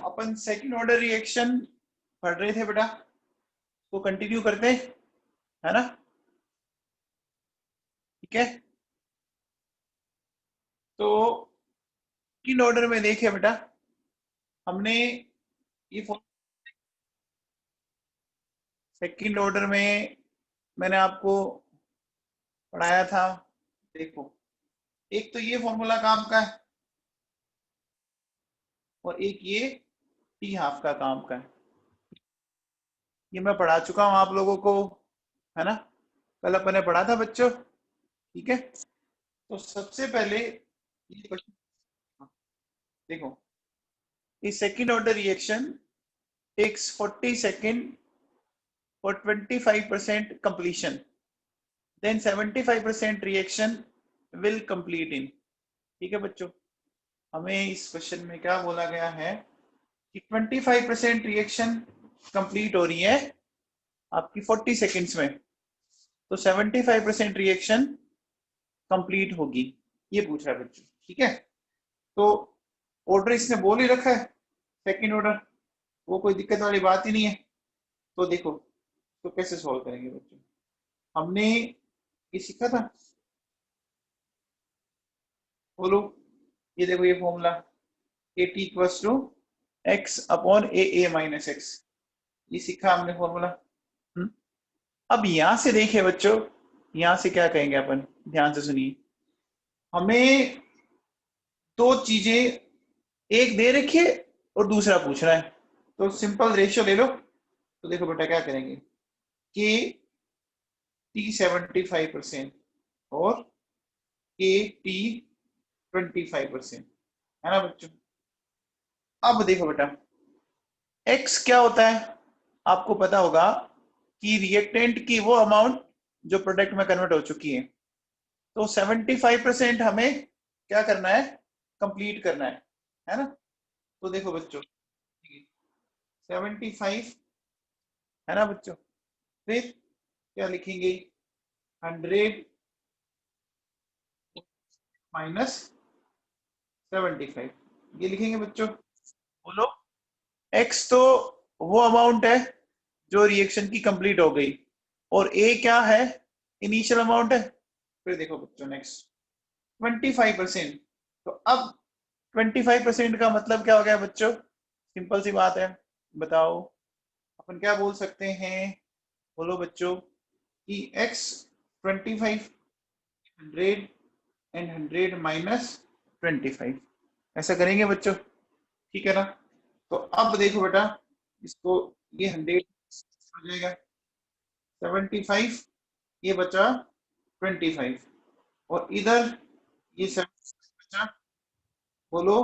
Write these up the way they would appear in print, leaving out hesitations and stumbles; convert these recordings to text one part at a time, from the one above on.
अपन second order reaction पढ़ रहे थे बेटा, तो कंटिन्यू करते है ना, ठीक है। तो सेकंड ऑर्डर में देखे बेटा, हमने ये सेकंड ऑर्डर में मैंने आपको पढ़ाया था। देखो, एक तो ये फॉर्मूला काम का है और एक ये टी हाफ का काम का है। ये मैं पढ़ा चुका हूं आप लोगों को, है ना, कल अपन ने पढ़ा था बच्चों, ठीक है। तो सबसे पहले ये क्वेश्चन देखो, इस second order reaction takes 40 second for 25% completion, then 75% reaction will complete in, ठीक है बच्चों। हमें इस क्वेश्चन में क्या बोला गया है कि 25% रिएक्शन कंप्लीट हो रही है आपकी 40 सेकेंड्स में, तो 75% रिएक्शन कंप्लीट होगी, ये पूछ रहा है बच्चों, ठीक है। तो ऑर्डर इसने बोल ही रखा है सेकंड ऑर्डर, वो कोई दिक्कत वाली बात ही नहीं है। तो देखो, तो कैसे सॉल्व करेंगे बच्चों, हमने ये सीखा था, बोलो, ये देखो ये formula A T equals to X upon A minus X, ये सीखा हमने फॉर्मूला। अब यहां से देखिए बच्चों, यहां से क्या कहेंगे अपन, ध्यान से सुनिए। हमें दो चीजें, एक दे रखी है और दूसरा पूछ रहा है, तो सिंपल रेशियो ले लो। तो देखो बेटा क्या करेंगे, के टी 75% और के टी 25%, है ना बच्चों। अब देखो बेटा, x क्या होता है, आपको पता होगा कि रिएक्टेंट की वो अमाउंट जो प्रोडक्ट में कन्वर्ट हो चुकी है। तो 75% हमें क्या करना है, कंप्लीट करना है ना। तो देखो बच्चों, 75 है ना बच्चों, फिर क्या लिखेंगे, 100 माइनस 75, ये लिखेंगे बच्चों। बोलो, x तो वो अमाउंट है जो रिएक्शन की कंप्लीट हो गई, और a क्या है, इनिशियल अमाउंट है। फिर देखो बच्चों नेक्स्ट 25%, तो अब 25% का मतलब क्या हो गया बच्चों, सिंपल सी बात है, बताओ अपन क्या बोल सकते हैं, बोलो बच्चों कि x 25, 100 एंड 100 माइनस 25, ऐसा करेंगे बच्चों, ठीक है ना। तो अब देखो बेटा, इसको ये 100 हो जाएगा, 75 ये बचा 25, और इधर ये 7 बचा। बोलो,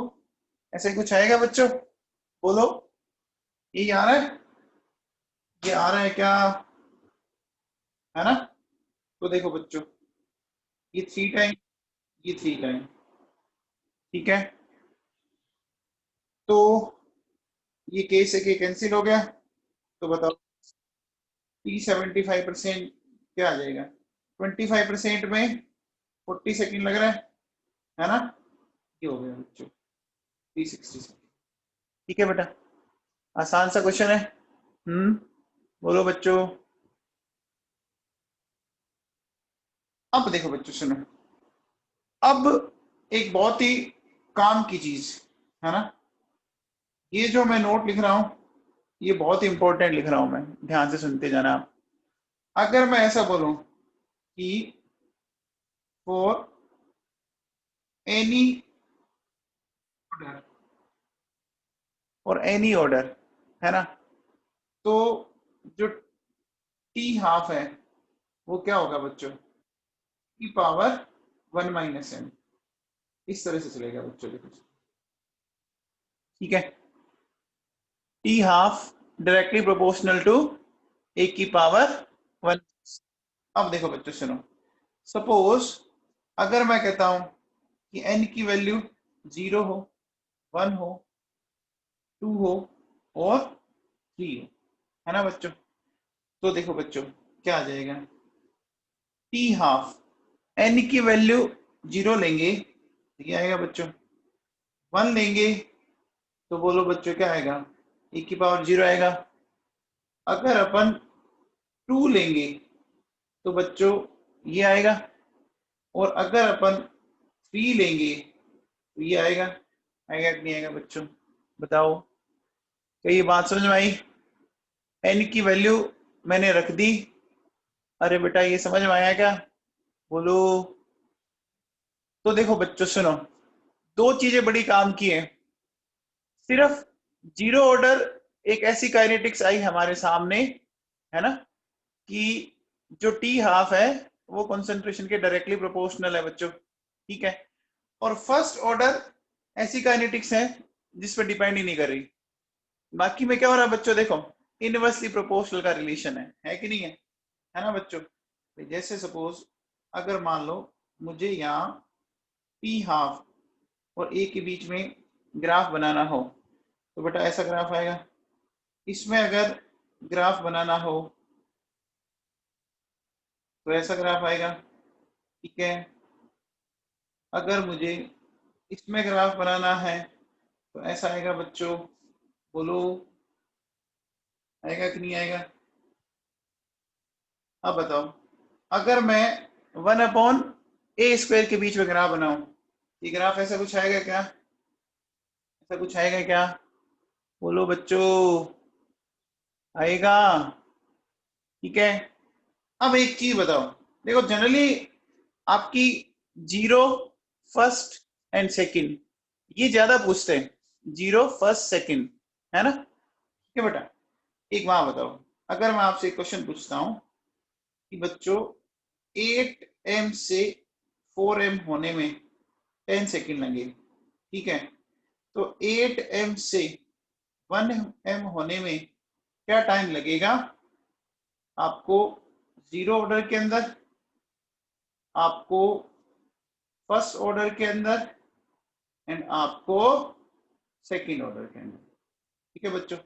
ऐसे कुछ आएगा बच्चों, बोलो, ये आ रहा है, ये आ रहा है क्या, है ना। तो देखो बच्चों, ये 3 टाइम, ये 3 टाइम, ठीक है। तो ये के से के कैंसिल हो गया, तो बताओ टी 75% क्या आ जाएगा, 25% में 40 सेकेंड लग रहा है ना, ये हो गया बच्चों 360 सेकेंड, ठीक है बेटा, आसान सा क्वेश्चन है। बोलो बच्चों। अब देखो बच्चों सुनो, अब एक बहुत ही काम की चीज है ना, ये जो मैं नोट लिख रहा हूं ये बहुत ही इंपॉर्टेंट लिख रहा हूं मैं, ध्यान से सुनते जाना आप। अगर मैं ऐसा बोलूं कि फॉर एनी ऑर्डर, और एनी ऑर्डर, है ना, तो जो टी हाफ है वो क्या होगा बच्चों, की पावर 1 माइनस एन, इस तरह से चलेगा बच्चों, देखो ठीक है, T half directly proportional to A की पावर 1। अब देखो बच्चों सुनो, सपोज अगर मैं कहता हूं कि n की वैल्यू 0 हो, 1 हो, 2 हो और 3 हो, है ना बच्चों। तो देखो बच्चों क्या आ जाएगा, टी हाफ n की वैल्यू 0 लेंगे, ये आएगा बच्चों, 1 लेंगे तो बोलो बच्चों क्या आएगा, e की पावर 0 आएगा। अगर अपन 2 लेंगे तो बच्चों ये आएगा, और अगर अपन 3 लेंगे तो ये आएगा। आएगा कि नहीं आएगा बच्चों, बताओ। क्या ये बात समझ में आई? n की वैल्यू मैंने रख दी। अरे बेटा ये समझ में आया क्या, बोलो। तो देखो बच्चों सुनो, दो चीजें बड़ी काम की है। सिर्फ जीरो ऑर्डर एक ऐसी काइनेटिक्स आई हमारे सामने, है ना, कि जो टी हाफ है वो कंसंट्रेशन के डायरेक्टली प्रोपोर्शनल है बच्चों, ठीक है। और फर्स्ट ऑर्डर ऐसी काइनेटिक्स है जिस पर डिपेंड ही नहीं कर रही। बाकी में क्या हो रहा है बच्चों, देखो इनवर्सली प्रोपोर्शनल का रिलेशन है कि नहीं है ना बच्चों। जैसे सपोज अगर मान लो मुझे यहाँ टी हाफ और ए के बीच में ग्राफ बनाना हो, तो बेटा ऐसा ग्राफ आएगा। इसमें अगर ग्राफ बनाना हो तो ऐसा ग्राफ आएगा, ठीक है। अगर मुझे इसमें ग्राफ बनाना है तो ऐसा आएगा बच्चों, बोलो आएगा कि नहीं आएगा। अब बताओ, अगर मैं 1/a² के बीच में ग्राफ बनाऊं, ये ग्राफ ऐसा कुछ आएगा क्या, ऐसा कुछ आएगा क्या, बोलो बच्चों, आएगा, ठीक है। अब एक चीज बताओ, देखो जनरली आपकी 0, फर्स्ट एंड सेकंड ये ज्यादा पूछते हैं, 0, फर्स्ट, सेकंड, है ना, ठीक है बेटा। एक बात बताओ, अगर मैं आपसे एक क्वेश्चन पूछता हूं कि बच्चों 8m से 4m होने में 10 सेकंड लगे, ठीक है। तो 8m से 1m होने में क्या टाइम लगेगा आपको, जीरो ऑर्डर के अंदर, आपको फर्स्ट ऑर्डर के अंदर, एंड आपको सेकंड ऑर्डर के अंदर, ठीक है बच्चों।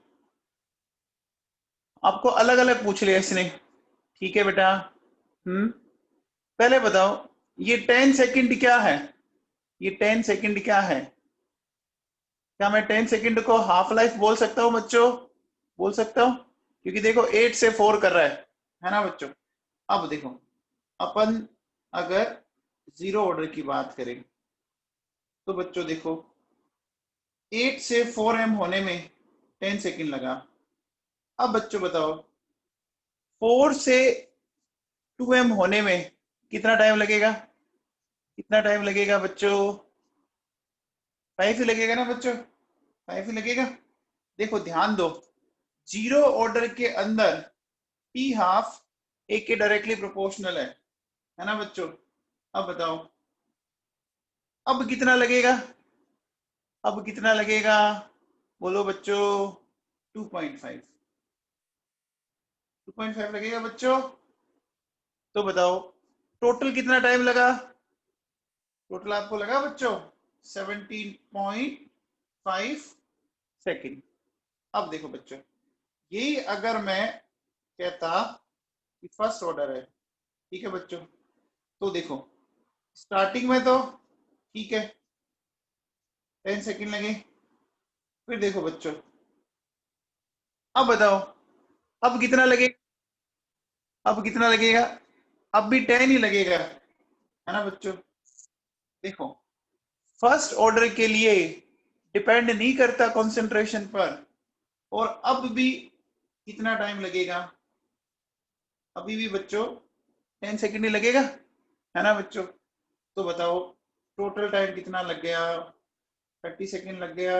आपको अलग अलग पूछ लिया इसने, ठीक है बेटा। पहले बताओ ये 10 सेकंड क्या है, ये 10 सेकंड क्या है। क्या मैं 10 सेकंड को हाफ लाइफ बोल सकता हूँ बच्चों, बोल सकता हूँ, क्योंकि देखो 8 से 4 कर रहा है ना बच्चों। अब देखो अपन अगर जीरो ऑर्डर की बात करें तो बच्चों देखो 8 से 4m होने में 10 सेकंड लगा। अब बच्चों बताओ 4 से 2m होने में कितना टाइम लगेगा, कितना टाइम लगेगा बच्चों, 5 ही लगेगा ना बच्चों, 5 ही लगेगा। देखो ध्यान दो, जीरो ऑर्डर के अंदर टी हाफ ए के डायरेक्टली प्रोपोर्शनल है ना बच्चों। अब बताओ अब कितना लगेगा, अब कितना लगेगा, बोलो बच्चों, 2.5, 2.5 लगेगा बच्चों। तो बताओ टोटल कितना टाइम लगा, टोटल आपको लगा बच्चों 17.5 सेकंड। अब देखो बच्चों, यही अगर मैं कहता कि फर्स्ट ऑर्डर है, ठीक है बच्चों, तो देखो स्टार्टिंग में तो ठीक है 10 सेकंड लगे। फिर देखो बच्चों, अब बताओ अब कितना लगेगा, अब कितना लगेगा, अब भी 10 ही लगेगा, है ना बच्चों। देखो फर्स्ट ऑर्डर के लिए डिपेंड नहीं करता कंसंट्रेशन पर, और अब भी कितना टाइम लगेगा, अभी भी बच्चों 10 सेकंड ही लगेगा, है ना बच्चों। तो बताओ टोटल टाइम कितना लग गया, 30 सेकंड लग गया,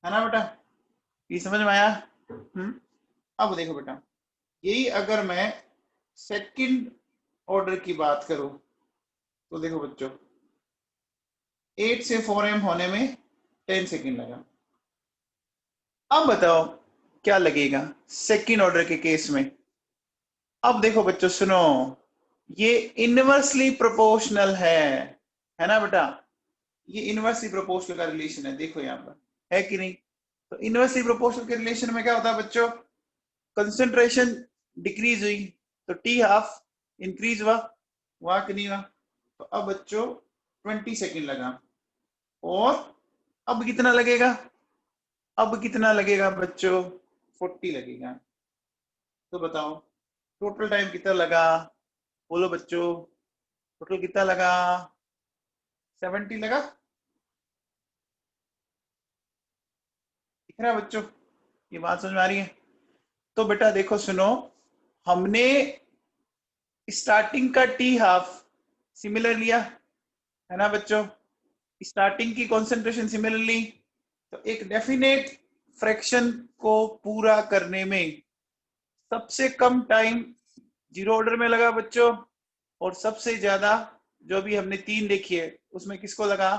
है ना बेटा। ये समझ में आया। अब देखो बेटा, यही अगर मैं सेकंड ऑर्डर की बात करूं तो देखो बच्चों 8 से 4m होने में 10 सेकंड लगा। अब बताओ क्या लगेगा सेकंड ऑर्डर के केस में। अब देखो बच्चों सुनो, ये इनवर्सली प्रोपोर्शनल है ना बेटा, ये इनवर्सली प्रोपोर्शनल का रिलेशन है, देखो यहाँ पर है कि नहीं। तो इनवर्सली प्रोपोर्शनल के रिलेशन में क्या होता है बच्चों, कंसंट्रेशन डिक्रीज हुई तो टी हाफ इंक्रीज हुआ कि नहीं हुआ। तो अब बच्चों 20 सेकंड लगा, और अब कितना लगेगा? अब कितना लगेगा बच्चों? 40 लगेगा। तो बताओ टोटल टाइम कितना लगा? बोलो बच्चों, टोटल कितना लगा? 70 लगा। दिख रहा है बच्चों? ये बात समझ में आ रही है? तो बेटा देखो सुनो, हमने स्टार्टिंग का टी हाफ सिमिलर लिया है ना बच्चों, स्टार्टिंग की कंसंट्रेशन सिमिलर ली, तो एक डेफिनेट फ्रैक्शन को पूरा करने में सबसे कम टाइम जीरो ऑर्डर में लगा बच्चों, और सबसे ज्यादा जो भी हमने 3 देखी है उसमें किसको लगा?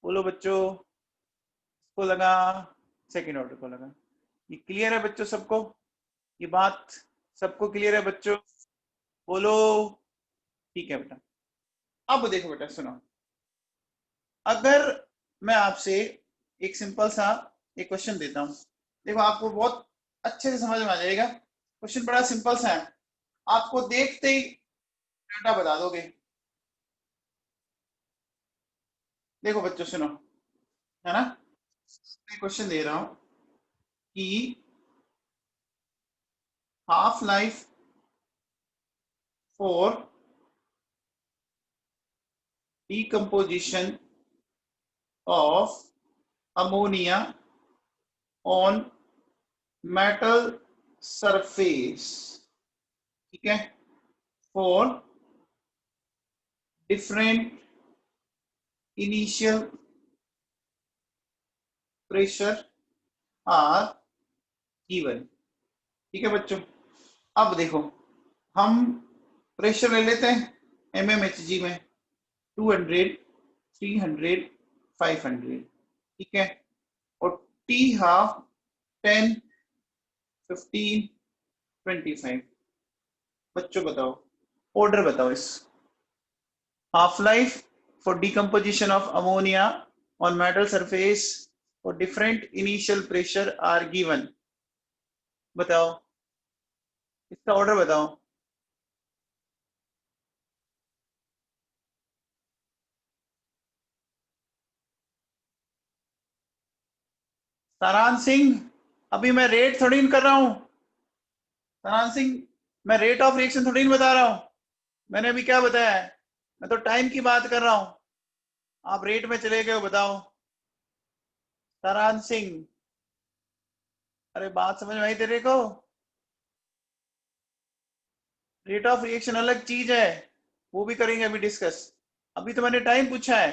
बोलो बच्चों, किसको लगा? सेकेंड ऑर्डर को लगा। ये क्लियर है बच्चों सबको? ये बात सबको क्लियर है बच्चों? बोलो। ठीक है बेटा। अब देखो बेटा सुनो, अगर मैं आपसे एक सिंपल सा एक क्वेश्चन देता हूं, देखो आपको बहुत अच्छे से समझ में आ जाएगा। क्वेश्चन बड़ा सिंपल सा है, आपको देखते ही डाटा बता दोगे। देखो बच्चों सुनो, है ना, मैं क्वेश्चन दे रहा हूं कि half life for decomposition of ammonia on metal surface, ठीक है, for different initial pressure are given। ठीक है बच्चों, अब देखो हम प्रेशर ले लेते हैं mmHg में 200, 300, 500, ठीक है, और टी हाफ 10, 15, 25। बच्चों बताओ, ऑर्डर बताओ इस half life for decomposition of ammonia on metal surface for different initial pressure are given। बताओ इसका ऑर्डर बताओ। सारांश सिंह, अभी मैं रेट थोड़ी न कर रहा हूं। सारांश सिंह, मैं रेट ऑफ रिएक्शन थोड़ी न बता रहा हूं। मैंने अभी क्या बताया है? मैं तो टाइम की बात कर रहा हूं। आप रेट में चले गए हो, बताओ। सारांश सिंह, अरे बात समझ में आई तेरे को? रेट ऑफ रिएक्शन अलग चीज है, वो भी करेंगे अभी डिस्कस। अभी तो मैंने टाइम पूछा है।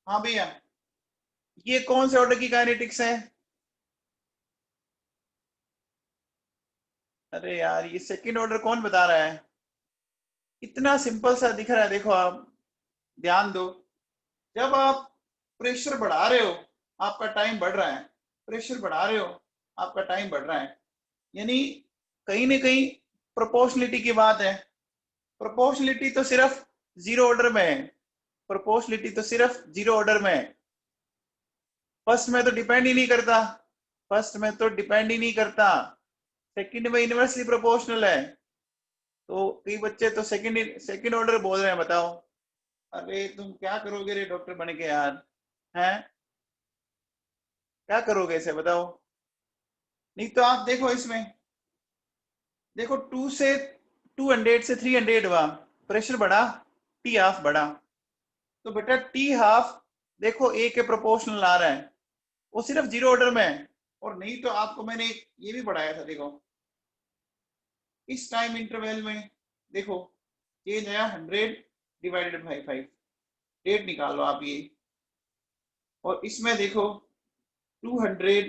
हाँ भैया, ये कौन से ऑर्डर की काइनेटिक्स है? अरे यार, ये सेकंड ऑर्डर कौन बता रहा है? इतना सिंपल सा दिख रहा है, देखो आप ध्यान दो। जब आप प्रेशर बढ़ा रहे हो, आपका टाइम बढ़ रहा है। प्रेशर बढ़ा रहे हो, आपका टाइम बढ़ रहा है, यानी कहीं ना कहीं प्रोपोर्शनलिटी की बात है। प्रोपोर्शनलिटी तो सिर्फ जीरो ऑर्डर में है। प्रोपोर्शनलिटी तो सिर्फ जीरो ऑर्डर में है। फर्स्ट में तो डिपेंड ही नहीं करता। फर्स्ट में तो डिपेंड ही नहीं करता। सेकंड में इनवर्सली प्रोपोर्शनल है। तो कई बच्चे तो सेकंड ऑर्डर बोल रहे हैं, बताओ। अरे तुम क्या करोगे रे डॉक्टर बन के यार, हैं? क्या करोगे इसे, बताओ। नहीं तो आप देखो इसमें, देखो 200 से 300 हुआ, प्रेशर बढ़ा, टी हाफ बढ़ा। तो बेटा टी हाफ देखो ए के प्रोपोर्शनल आ रहा है, वो सिर्फ जीरो ऑर्डर में है। और नहीं तो आपको मैंने ये भी पढ़ाया था, देखो इस टाइम इंटरवल में देखो चेंज आया 100 डिवाइडेड बाई 5, रेट निकालो आप ये। और इसमें देखो 200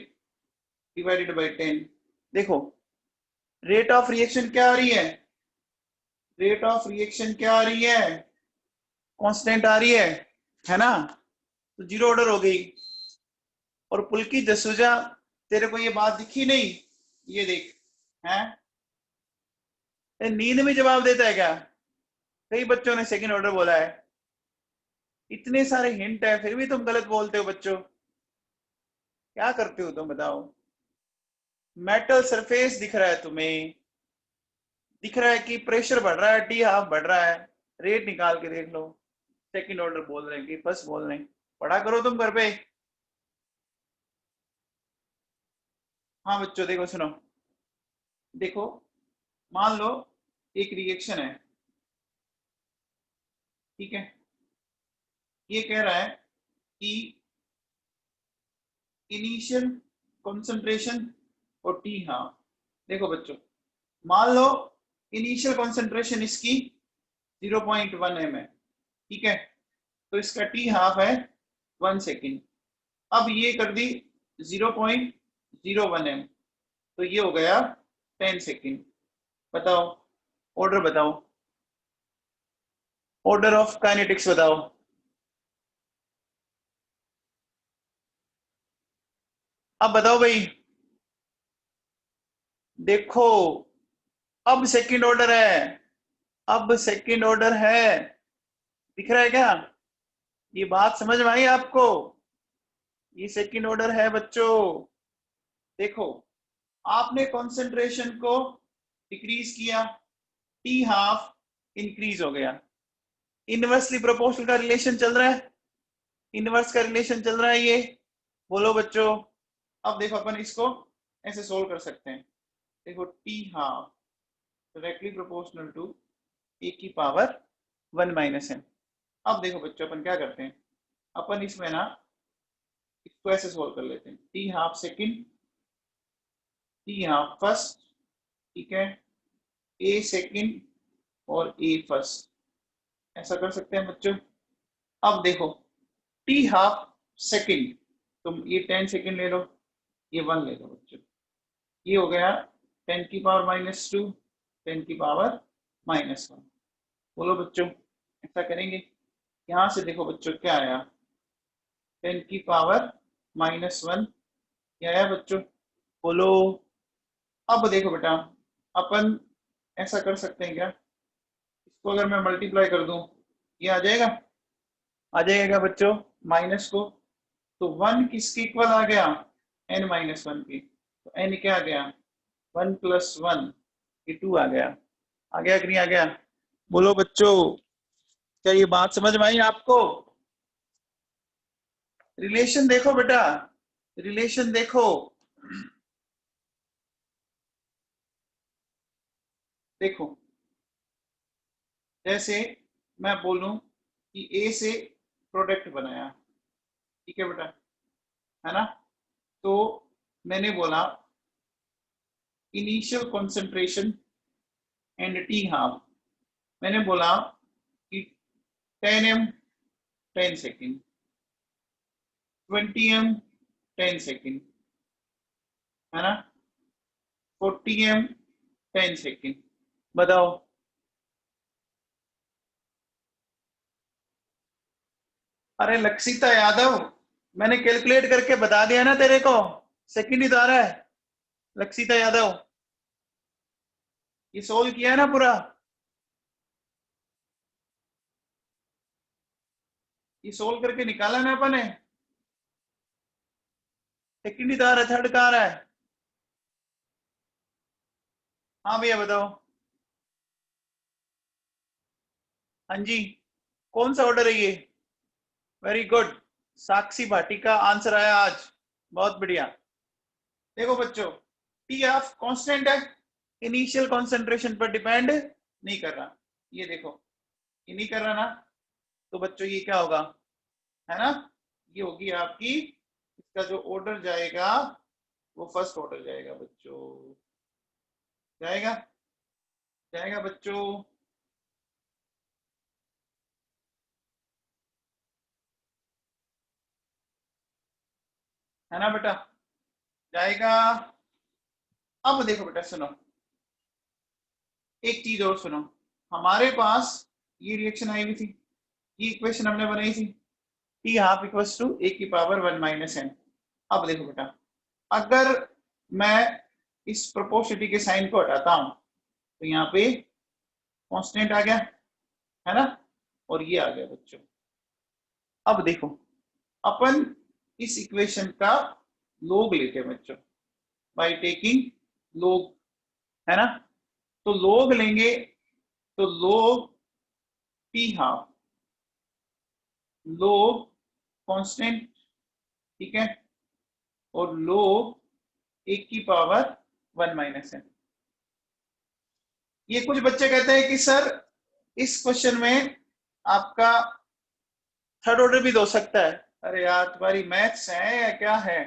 डिवाइडेड बाई 10, देखो रेट ऑफ रिएक्शन क्या आ रही है? रेट ऑफ रिएक्शन क्या आ रही है? कांस्टेंट आ रही है ना? तो जीरो ऑर्डर हो गई। और पुलकी जसूजा, तेरे को ये बात दिखी नहीं? ये देख, है नींद में जवाब देता है क्या? कई बच्चों ने सेकंड ऑर्डर बोला है। इतने सारे हिंट है फिर भी तुम गलत बोलते हो बच्चों। क्या करते हो तुम, बताओ। मेटल सरफेस दिख रहा है तुम्हें, दिख रहा है कि प्रेशर बढ़ रहा है, टी हाफ बढ़ रहा है, रेट निकाल के देख लो। सेकंड ऑर्डर बोल रहे हैं कि फर्स्ट बोल रहे हैं? पढ़ा करो तुम घर पे। हाँ बच्चों देखो सुनो, देखो मान लो एक रिएक्शन है, ठीक है, ये कह रहा है कि इनिशियल कंसंट्रेशन और टी हाफ। देखो बच्चों, मान लो इनिशियल कंसंट्रेशन इसकी 0.1 m है, ठीक है, तो इसका टी हाफ है 1 सेकेंड। अब ये कर दी 0.01 m, तो ये हो गया 10 सेकेंड। बताओ ऑर्डर, बताओ ऑर्डर ऑफ काइनेटिक्स बताओ। अब बताओ भाई, देखो अब सेकंड ऑर्डर है, अब सेकंड ऑर्डर है, दिख रहा है क्या? ये बात समझ में आई आपको? ये सेकंड ऑर्डर है बच्चों। देखो आपने कंसंट्रेशन को डिक्रीज किया, टी हाफ इंक्रीज हो गया। इनवर्सली प्रोपोर्शनल का रिलेशन चल रहा है, इनवर्स का रिलेशन चल रहा है ये, बोलो बच्चों। अब देखो अपन इसको ऐसे सोल्व कर सकते हैं। देखो T half directly proportional to A की पावर 1 माइनस एम। अब देखो बच्चों अपन क्या करते हैं, अपन इसमें ना इसको ऐसे सोल्व कर लेते हैं, T half second, T half first, ठीक है, ए सेकंड और ए फर्स्ट, ऐसा कर सकते हैं बच्चों। अब देखो टी हाफ सेकंड, तुम ये 10 सेकंड ले लो, ये 1 ले लो बच्चों, ये हो गया 10 की पावर माइनस 2, 10 की पावर माइनस 1। बोलो बच्चों ऐसा करेंगे, यहां से देखो बच्चों क्या आया, 10 की पावर माइनस 1, क्या आया बच्चों, बोलो। अब देखो बेटा, अपन ऐसा कर सकते हैं क्या, इसको अगर मैं मल्टीप्लाई कर दूं, ये आ जाएगा, आ जाएगा बच्चों माइनस को, तो 1 किसके इक्वल आ गया, n माइनस 1 की, तो n क्या आ गया, 1 प्लस 1, ये 2 आ गया कि नहीं आ गया? बोलो बच्चों, क्या ये बात समझ में आई आपको? रिलेशन देखो बेटा, रिलेशन देखो, देखो जैसे मैं बोलूं कि ए से प्रोडक्ट बनाया, ठीक है बेटा, है ना, तो मैंने बोला initial concentration and T half, मैंने बोला कि 10 m 10 सेकेंड, 20 m 10 सेकेंड, है ना, 40 m 10 सेकेंड। बताओ अरे लक्षिता यादव, मैंने कैलकुलेट करके बता दिया ना तेरे को, सेकंड ही तो आ रहा है। लक्षिता यादव, ये सोल्व किया है ना पूरा, ये सोल्व करके निकाला ना अपन ने, सेकंड ही तो आ रहा है, थर्ड का आ रहा है? हाँ भैया बताओ। हाँ जी, कौन सा ऑर्डर है ये? वेरी गुड, साक्षी भाटी का आंसर आया आज, बहुत बढ़िया। देखो बच्चों, टी ऑफ कांस्टेंट है, इनिशियल कंसंट्रेशन पर डिपेंड नहीं कर रहा, ये देखो ये नहीं कर रहा ना, तो बच्चों ये क्या होगा, है ना, ये होगी आपकी, इसका जो ऑर्डर जाएगा वो फर्स्ट ऑर्डर जाएगा बच्चों, जाएगा, जाएगा बच्चों। है ना बेटा, जाएगा। अब देखो बेटा सुनो, एक चीज और सुनो, हमारे पास ये रिएक्शन आई हुई थी, ये इक्वेशन हमने बनाई थी, T half equals to A की पावर 1 माइनस एन। अब देखो बेटा, अगर मैं इस प्रोपोर्शनलिटी के साइन को हटाता हूं, तो यहाँ पे कांस्टेंट आ गया, है ना, और ये आ गया बच्चों। अब देखो अपन इस इक्वेशन का लोग लेते हैं बच्चों, बाय टेकिंग लोग, है ना, तो लोग लेंगे, तो लोग टी हाफ, लोग कांस्टेंट, ठीक है, और लोग 1 की पावर 1 माइनस एन। ये कुछ बच्चे कहते हैं कि सर इस क्वेश्चन में आपका थर्ड ऑर्डर भी दो सकता है। अरे यार तुम्हारी मैथ्स है या क्या है?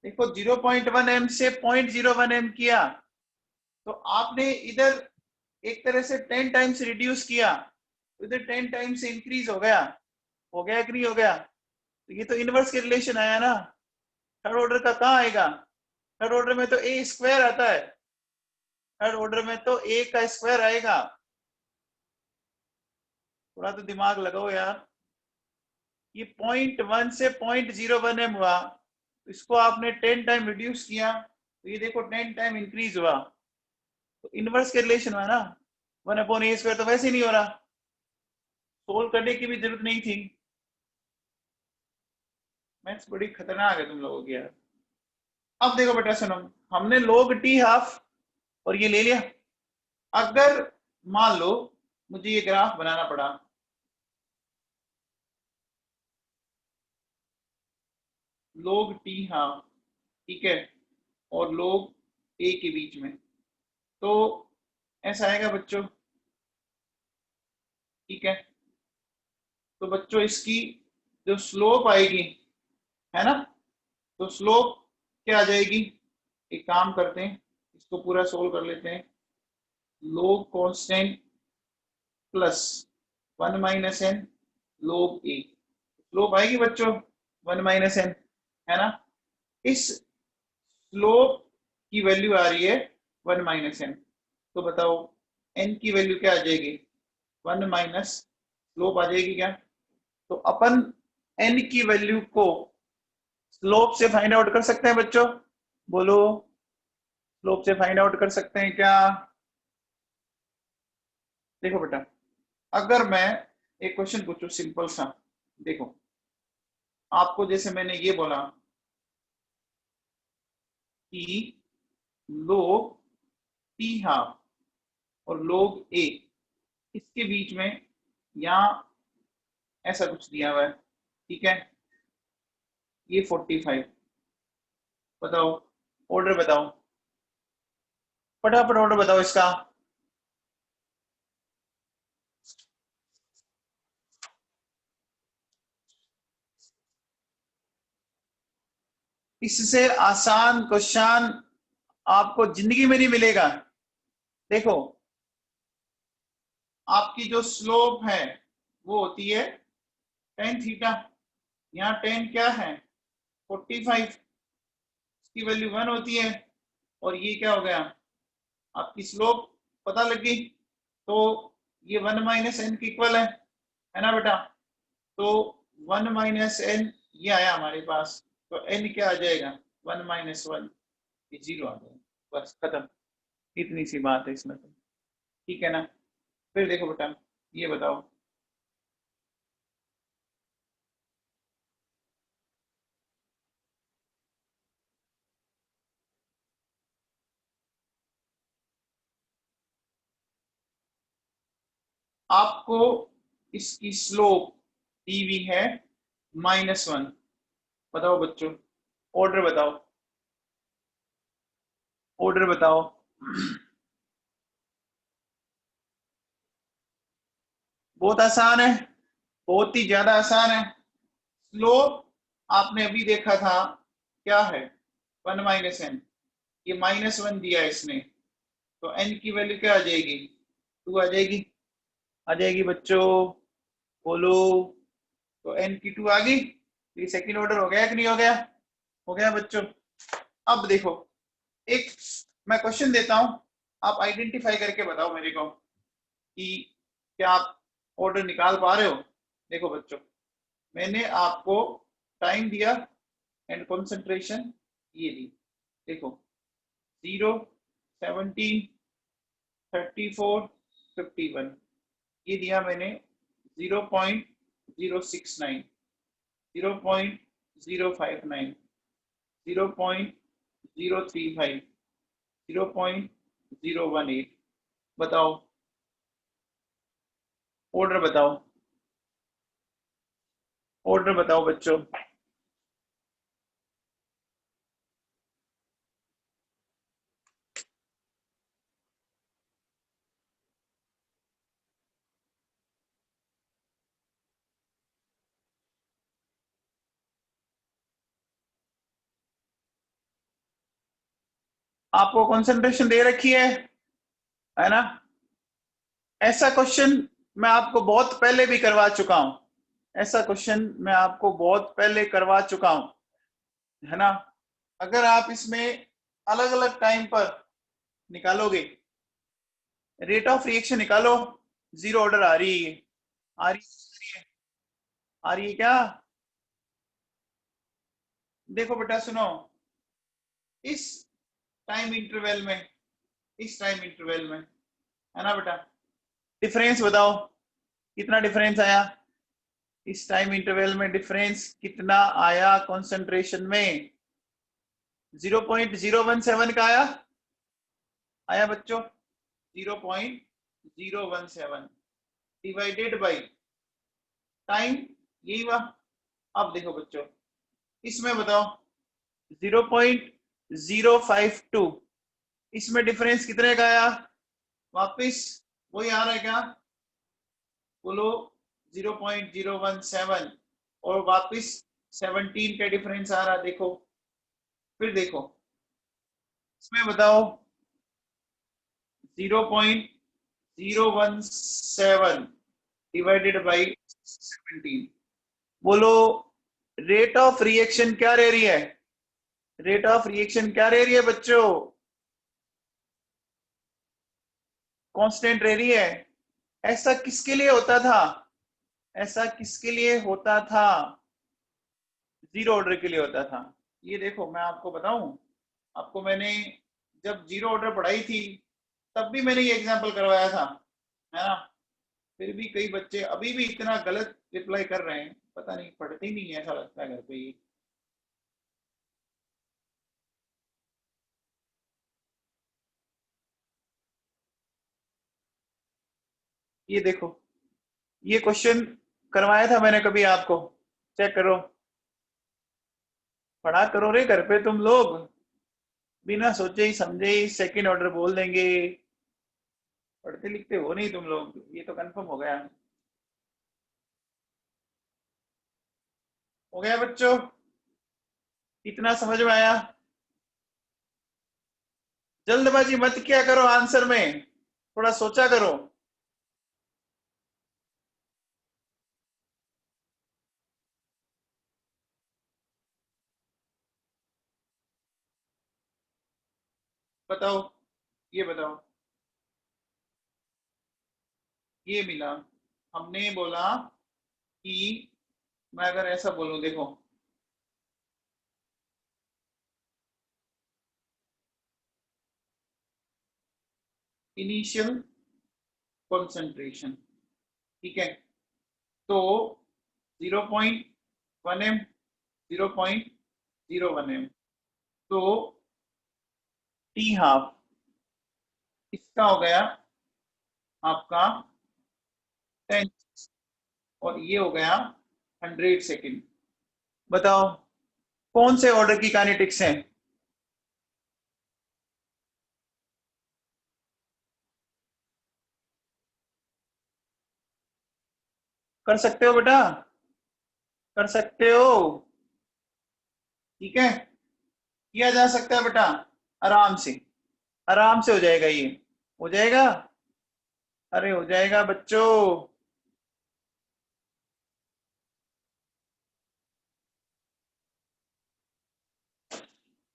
देखो 0.1 एम से 0.01 एम किया, तो आपने इधर एक तरह से 10 टाइम्स रिड्यूस किया, तो इधर 10 टाइम्स इंक्रीज हो गया कि नहीं हो गया? तो ये तो इनवर्स के रिलेशन आया ना। थर्ड ऑर्डर का कहाँ आएगा? थर्ड ऑर्डर में तो ए स्क्वायर आता है, थर्ड ऑर्डर में तो ए का स्क्वायर आएगा। थोड़ा तो दिमाग लगाओ यार। ये 0.1 से 0.01 एम हुआ, इसको आपने 10 टाइम रिड्यूस किया, तो ये देखो 10 टाइम इंक्रीज हुआ, तो इनवर्स के रिलेशन हुआ ना। 1/a² तो वैसे ही नहीं हो रहा, सोल्व करने की भी जरूरत नहीं थी। मैथ्स बड़ी खतरनाक है तुम लोगों की यार। अब देखो बेटा सुनो, हमने log t हाफ और ये ले लिया। अगर मान लो मुझे ये ग्राफ बनाना पड़ा, log t हाफ, ठीक है, और log a के बीच में, तो ऐसा आएगा बच्चों, ठीक है। तो बच्चों इसकी जो स्लोप आएगी, है ना, तो स्लोप क्या आ जाएगी? एक काम करते हैं, इसको पूरा सोल्व कर लेते हैं। log constant plus 1 minus N log A, slope आएगी बच्चों 1 माइनस एन, है ना। इस स्लोप की वैल्यू आ रही है 1 माइनस एन, तो बताओ एन की वैल्यू क्या आ जाएगी? 1 माइनस स्लोप आ जाएगी क्या? तो अपन एन की वैल्यू को स्लोप से फाइंड आउट कर सकते हैं बच्चों? बोलो, स्लोप से फाइंड आउट कर सकते हैं क्या? देखो बेटा, अगर मैं एक क्वेश्चन पूछूं सिंपल सा, देखो आपको जैसे मैंने ये बोला कि लोग टी हाफ और लोग ए, इसके बीच में यहां ऐसा कुछ दिया हुआ है, ठीक है, ये 45। बताओ ऑर्डर बताओ, फटाफट ऑर्डर बताओ इसका। इससे आसान क्वेश्चन आपको जिंदगी में नहीं मिलेगा। देखो आपकी जो स्लोप है वो होती है टेन थीटा, यहाँ टेन क्या है? 45, इसकी वैल्यू 1 होती है, और ये क्या हो गया? आपकी स्लोप पता लगी, तो ये 1 माइनस एन की इक्वल है ना बेटा। तो 1 माइनस एन ये आया हमारे पास, तो एन क्या आ जाएगा? 1 माइनस 1, ये 0 आ जाएगा, बस खत्म। इतनी सी बात है इसमें तो, ठीक है ना। फिर देखो बेटा, ये बताओ, आपको इसकी स्लोप दी हुई है -1। बताओ बच्चों, ऑर्डर बताओ, ऑर्डर बताओ। बहुत आसान है, बहुत ही ज्यादा आसान है। स्लोप आपने अभी देखा था क्या है? 1 माइनस एन, ये -1 दिया है इसने, तो एन की वैल्यू क्या आ जाएगी? 2 आ जाएगी। आ जाएगी बच्चों, बोलो। तो एन की 2 आ गई, ये सेकंड ऑर्डर हो गया कि नहीं हो गया? हो गया बच्चों। अब देखो, एक मैं क्वेश्चन देता हूं, आप आइडेंटिफाई करके बताओ मेरे को कि क्या आप ऑर्डर निकाल पा रहे हो। देखो बच्चों, मैंने आपको टाइम दिया एंड कंसंट्रेशन ये दी, देखो 0, 17, 34, 51, ये दिया मैंने 0.069, 0.059, 0.035, 0.018। बताओ ऑर्डर बताओ। ऑर्डर बताओ बच्चों। आपको कंसंट्रेशन दे रखी है ना। ऐसा क्वेश्चन मैं आपको बहुत पहले भी करवा चुका हूं। ऐसा क्वेश्चन मैं आपको बहुत पहले करवा चुका हूं, है ना। अगर आप इसमें अलग अलग टाइम पर निकालोगे, रेट ऑफ रिएक्शन निकालो, जीरो ऑर्डर आ रही है, आ रही है, आ रही है क्या? देखो बेटा सुनो, इस टाइम इंटरवल में, इस टाइम इंटरवल में, है ना बेटा, डिफरेंस बताओ कितना डिफरेंस आया। इस टाइम इंटरवल में डिफरेंस कितना आया कंसंट्रेशन में? 0.017 का आया, आया बच्चों? 0.017 डिवाइडेड बाई टाइम, यही हुआ। अब देखो बच्चों, इसमें बताओ 0.052, इसमें डिफरेंस कितने का आया? वापिस वही आ रहा है क्या? बोलो 0.017 और वापिस 17 का डिफरेंस आ रहा, देखो। फिर देखो इसमें बताओ 0.017 डिवाइडेड बाई 17, बोलो रेट ऑफ रिएक्शन क्या रह रही है? रेट ऑफ रिएक्शन क्या रह रही है बच्चों? कांस्टेंट रह रही है। ऐसा किसके लिए होता था? ऐसा किसके लिए होता था? जीरो ऑर्डर के लिए होता था। ये देखो मैं आपको बताऊं, आपको मैंने जब जीरो ऑर्डर पढ़ाई थी तब भी मैंने ये एग्जांपल करवाया था, है ना। फिर भी कई बच्चे अभी भी इतना गलत रिप्लाई कर रहे हैं, पता नहीं, पढ़ते ही नहीं है, ऐसा लगता है घर पे ये। ये देखो, ये क्वेश्चन करवाया था मैंने कभी आपको, चेक करो। पढ़ा करो रे घर पे तुम लोग, बिना सोचे ही समझे ही सेकंड ऑर्डर बोल देंगे। पढ़ते लिखते हो नहीं तुम लोग, ये तो कंफर्म हो गया। हो गया बच्चों, इतना समझ में आया? जल्दबाजी मत किया करो आंसर में, थोड़ा सोचा करो। बताओ, ये बताओ। ये मिला, हमने बोला कि, मैं अगर ऐसा बोलूं, देखो इनिशियल कंसंट्रेशन, ठीक है, तो 0.1 m, 0.01 m, तो टी हाफ इसका हो गया आपका 10, और ये हो गया 100 सेकेंड। बताओ कौन से ऑर्डर की काइनेटिक्स है? कर सकते हो बेटा, कर सकते हो, ठीक है, किया जा सकता है बेटा, आराम से, आराम से हो जाएगा ये, हो जाएगा, अरे हो जाएगा बच्चों।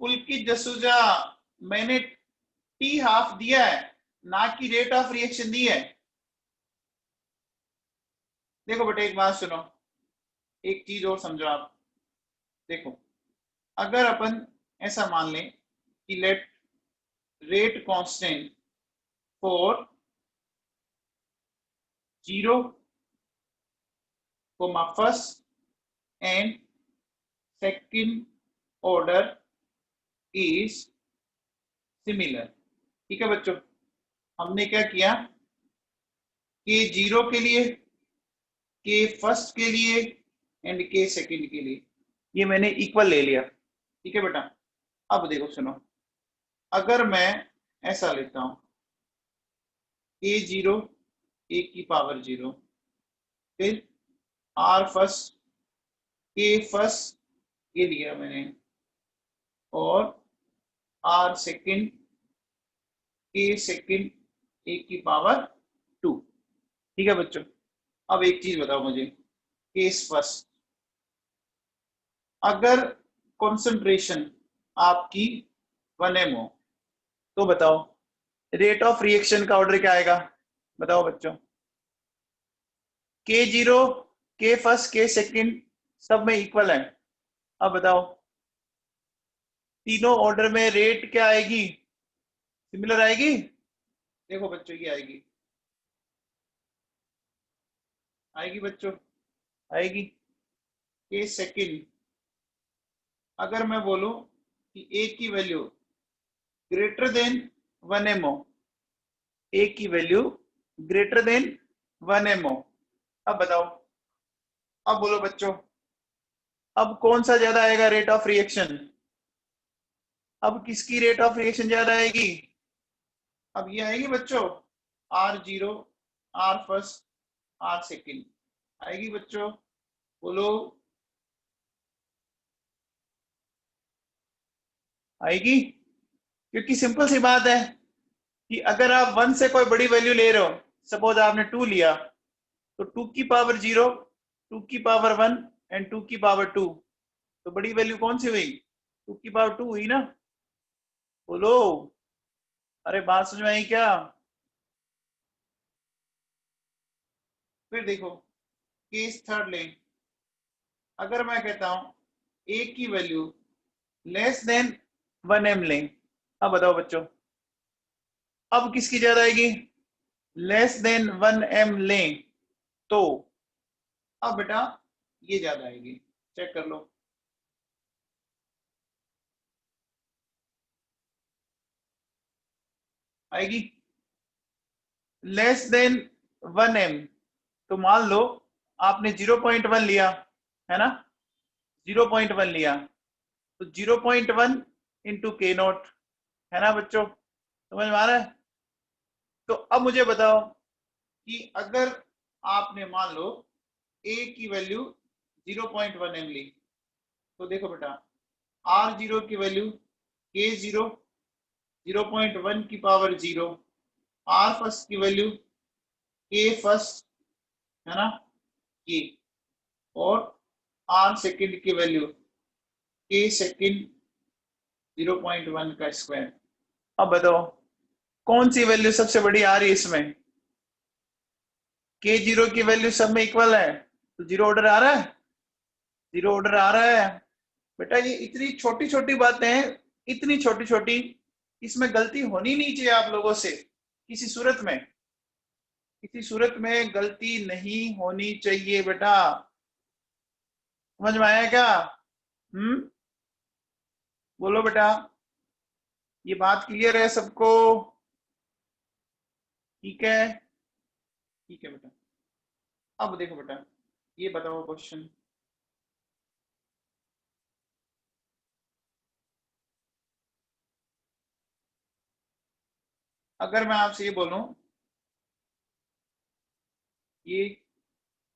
पुलकित जसूजा, मैंने टी हाफ दिया है, ना कि रेट ऑफ रिएक्शन दी है। देखो बेटा एक बात सुनो, एक चीज और समझो आप। देखो अगर अपन ऐसा मान लें कि let rate constant for 0, first and second order is similar, ठीक है बच्चों। हमने क्या किया कि जीरो के लिए, के फर्स्ट के लिए एंड के सेकंड के लिए, ये मैंने इक्वल ले लिया। ठीक है बेटा, अब देखो सुनो, अगर मैं ऐसा लेता हूं ए जीरो ए की पावर जीरो, फिर आर फर्स्ट के फर्स्ट ये लिया मैंने, और आर सेकंड के सेकंड ए की पावर टू। ठीक है बच्चों, अब एक चीज बताओ मुझे, केस फर्स्ट, अगर कॉन्सेंट्रेशन आपकी 1m हो तो बताओ रेट ऑफ रिएक्शन का ऑर्डर क्या आएगा? बताओ बच्चों, के जीरो के फर्स्ट के सेकंड सब में इक्वल है। अब बताओ तीनों ऑर्डर में रेट क्या आएगी? सिमिलर आएगी? देखो बच्चों ये आएगी, आएगी बच्चों, आएगी। के सेकंड, अगर मैं बोलूं कि ए की वैल्यू ग्रेटर देन 1m हो, ए की वैल्यू ग्रेटर देन 1m हो, अब बताओ, अब बोलो बच्चों, अब कौन सा ज्यादा आएगा रेट ऑफ रिएक्शन? अब किसकी रेट ऑफ रिएक्शन ज्यादा आएगी? अब ये आएगी बच्चों, R zero R first R second, आएगी बच्चों, बोलो, आएगी? क्योंकि सिंपल सी बात है कि अगर आप 1 से कोई बड़ी वैल्यू ले रहे हो, सपोज आपने 2 लिया, तो 2 की पावर 0, 2 की पावर 1 एंड 2 की पावर 2, तो बड़ी वैल्यू कौन सी हुई? 2 की पावर 2 हुई ना? बोलो, अरे बात समझ में आई क्या? फिर देखो केस थर्ड ले, अगर मैं कहता हूं ए की वैल्यू लेस देन 1m लें, अब बताओ बच्चों, अब किसकी ज्यादा आएगी? लेस देन 1m लें तो अब बेटा ये ज्यादा आएगी, चेक कर लो। आएगी लेस देन 1m, तो मान लो आपने 0.1 लिया है ना, 0.1 लिया, तो 0.1 इंटू के नोट, है ना बच्चों, समझ में आ रहा है? तो अब मुझे बताओ कि अगर आपने मान लो ए की वैल्यू 0.1m ली, तो देखो बेटा आर जीरो की वैल्यू के जीरो 0.1 की पावर 0, आर फर्स्ट की वैल्यू के फर्स्ट, है ना, ये, और आर सेकंड की वैल्यू के सेकंड 0.1 का स्क्वायर। अब बताओ कौन सी वैल्यू सबसे बड़ी आ रही है इसमें? के जीरो की वैल्यू सब में इक्वल है, तो जीरो ऑर्डर आ रहा है, जीरो ऑर्डर आ रहा है। बेटा ये इतनी छोटी छोटी बातें हैं, इतनी छोटी छोटी, इसमें गलती होनी नहीं चाहिए आप लोगों से, किसी सूरत में, किसी सूरत में गलती नहीं होनी चाहिए बेटा। समझ में आया क्या? बोलो बेटा, ये बात क्लियर है सबको? ठीक है, ठीक है बेटा। अब देखो बेटा, ये बताओ क्वेश्चन, अगर मैं आपसे ये बोलूं ये,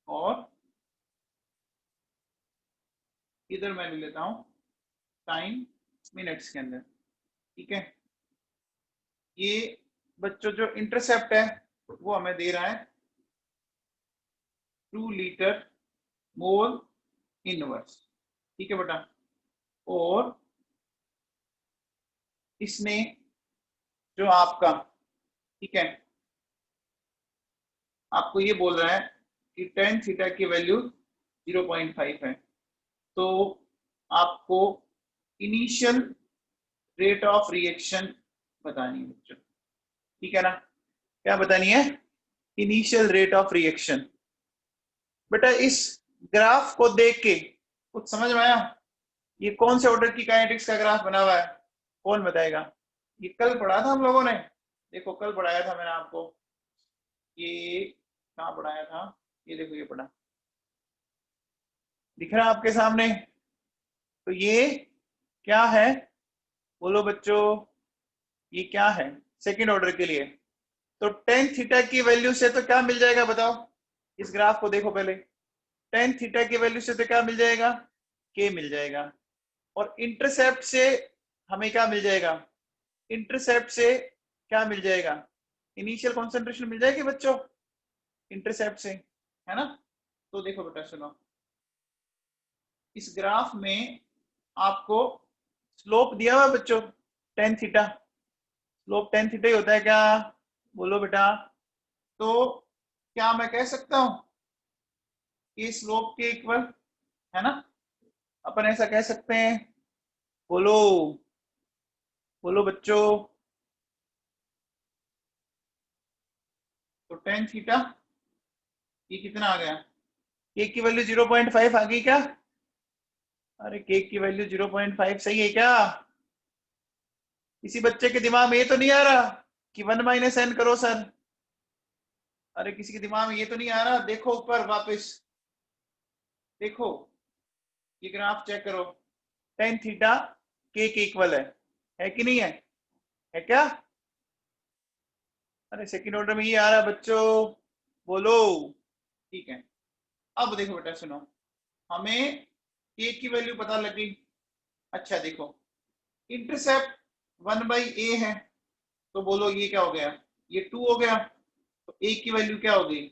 और इधर मैं ले लेता हूं टाइम मिनट्स के अंदर, ठीक है, ये बच्चों जो इंटरसेप्ट है वो हमें दे रहा है 2 लीटर मोल इनवर्स, ठीक है बेटा, और इसने जो आपका, ठीक है, आपको ये बोल रहा है कि टेन थीटा की वैल्यू 0.5 है, तो आपको इनिशियल रेट ऑफ रिएक्शन बतानी है बच्चों, ठीक है ना? क्या बतानी है? Initial rate of reaction. बेटा इस ग्राफ को देख के कुछ समझ में आया? ये कौन से ऑर्डर की काइनेटिक्स का ग्राफ बना हुआ है, कौन बताएगा? ये कल पढ़ा था हम लोगों ने, देखो कल पढ़ाया था मैंने आपको, ये कहाँ पढ़ाया था, ये देखो ये पढ़ा, दिख रहा है आपके सामने? तो ये क्या है बोलो बच्चों, ये क्या है सेकंड ऑर्डर के लिए? तो टेन थीटा की वैल्यू से तो क्या मिल जाएगा बताओ, इस ग्राफ को देखो पहले। टेन थीटा की वैल्यू से तो क्या मिल जाएगा, के मिल जाएगा। और इंटरसेप्ट से हमें क्या मिल जाएगा, इंटरसेप्ट से क्या मिल जाएगा, इनिशियल कॉन्सेंट्रेशन मिल जाएगी बच्चों इंटरसेप्ट से, है ना? तो देखो बेटा सुनो, इस ग्राफ में आपको स्लोप दिया हुआ है बच्चों tan theta, slope tan theta ही होता है क्या बोलो बेटा? तो क्या मैं कह सकता हूं कि स्लोप के इक्वल, है ना? अपन ऐसा कह सकते हैं, बोलो बोलो बच्चों। तो टेन थीटा ये कितना आ गया, के की वैल्यू 0.5 आ गई क्या? अरे के की वैल्यू 0.5 सही है क्या? किसी बच्चे के दिमाग में ये तो नहीं आ रहा कि 1 - n करो सर? अरे किसी के दिमाग में ये तो नहीं आ रहा? देखो ऊपर वापस देखो, ये ग्राफ चेक करो, टेन थीटा के इक्वल है कि नहीं है? है क्या? अरे सेकंड ऑर्डर में ये आ रहा है बच्चों, बोलो। ठीक है, अब देखो बेटा सुनो, हमें के की वैल्यू पता लगी। अच्छा देखो, इंटरसेप्ट 1/a है, तो बोलो ये क्या हो गया, ये 2 हो गया, तो a की वैल्यू क्या हो गई,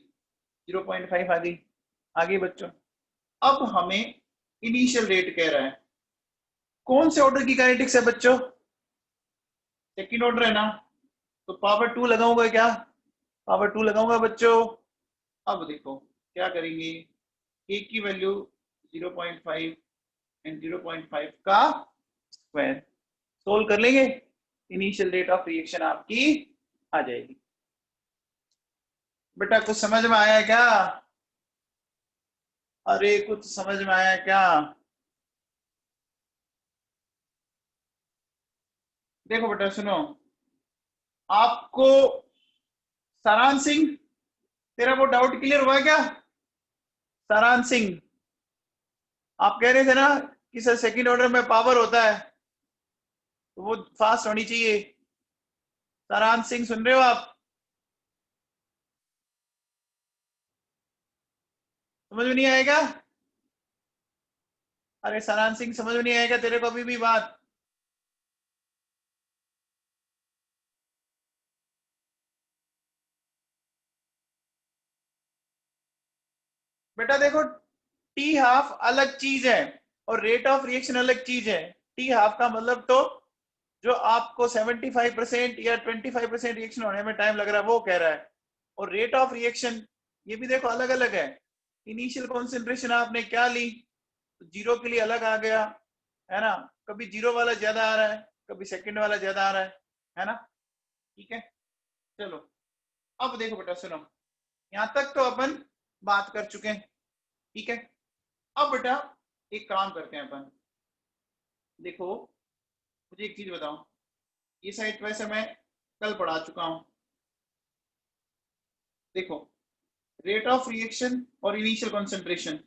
0.5 आ गई। आ गई बच्चों। अब हमें इनिशियल रेट कह रहा है, कौन से ऑर्डर की काइनेटिक्स है बच्चों? सेकंड ऑर्डर है ना, तो पावर 2 लगाऊंगा क्या, पावर 2 लगाऊंगा बच्चों। अब देखो क्या करेंगे, के की वैल्यू 0.5 एंड 0.5 का स्क्वायर सोल्व कर लेंगे, इनिशियल रेट ऑफ रिएक्शन आपकी आ जाएगी। बेटा कुछ समझ में आया क्या? अरे कुछ समझ में आया क्या? देखो बेटा सुनो, आपको सारांश सिंह, तेरा वो डाउट क्लियर हुआ क्या? सारांश सिंह, आप कह रहे थे ना कि सर सेकंड ऑर्डर में पावर होता है तो वो फास्ट होनी चाहिए। सारांश सिंह सुन रहे हो आप? समझ में नहीं आएगा? अरे सारांश सिंह समझ में नहीं आएगा तेरे को अभी भी बात? बेटा देखो, टी हाफ अलग चीज है और रेट ऑफ रिएक्शन अलग चीज है। टी हाफ का मतलब तो जो आपको 75% या 25% रिएक्शन होने में टाइम लग रहा है वो कह रहा है, और रेट ऑफ रिएक्शन ये भी देखो अलग अलग है। इनिशियल कॉन्सेंट्रेशन आपने क्या ली, तो जीरो के लिए अलग आ गया, है ना? कभी जीरो वाला ज्यादा आ रहा है, कभी सेकंड वाला ज्यादा आ रहा है ना? ठीक है, चलो अब देखो बेटा सुनो, यहां तक तो अपन बात कर चुके हैं, ठीक है? अब बेटा एक काम करते हैं अपन, देखो मुझे एक चीज बताओ, ये साइड वैसे मैं कल पढ़ा चुका हूं, देखो रेट ऑफ रिएक्शन और इनिशियल कॉन्सेंट्रेशन,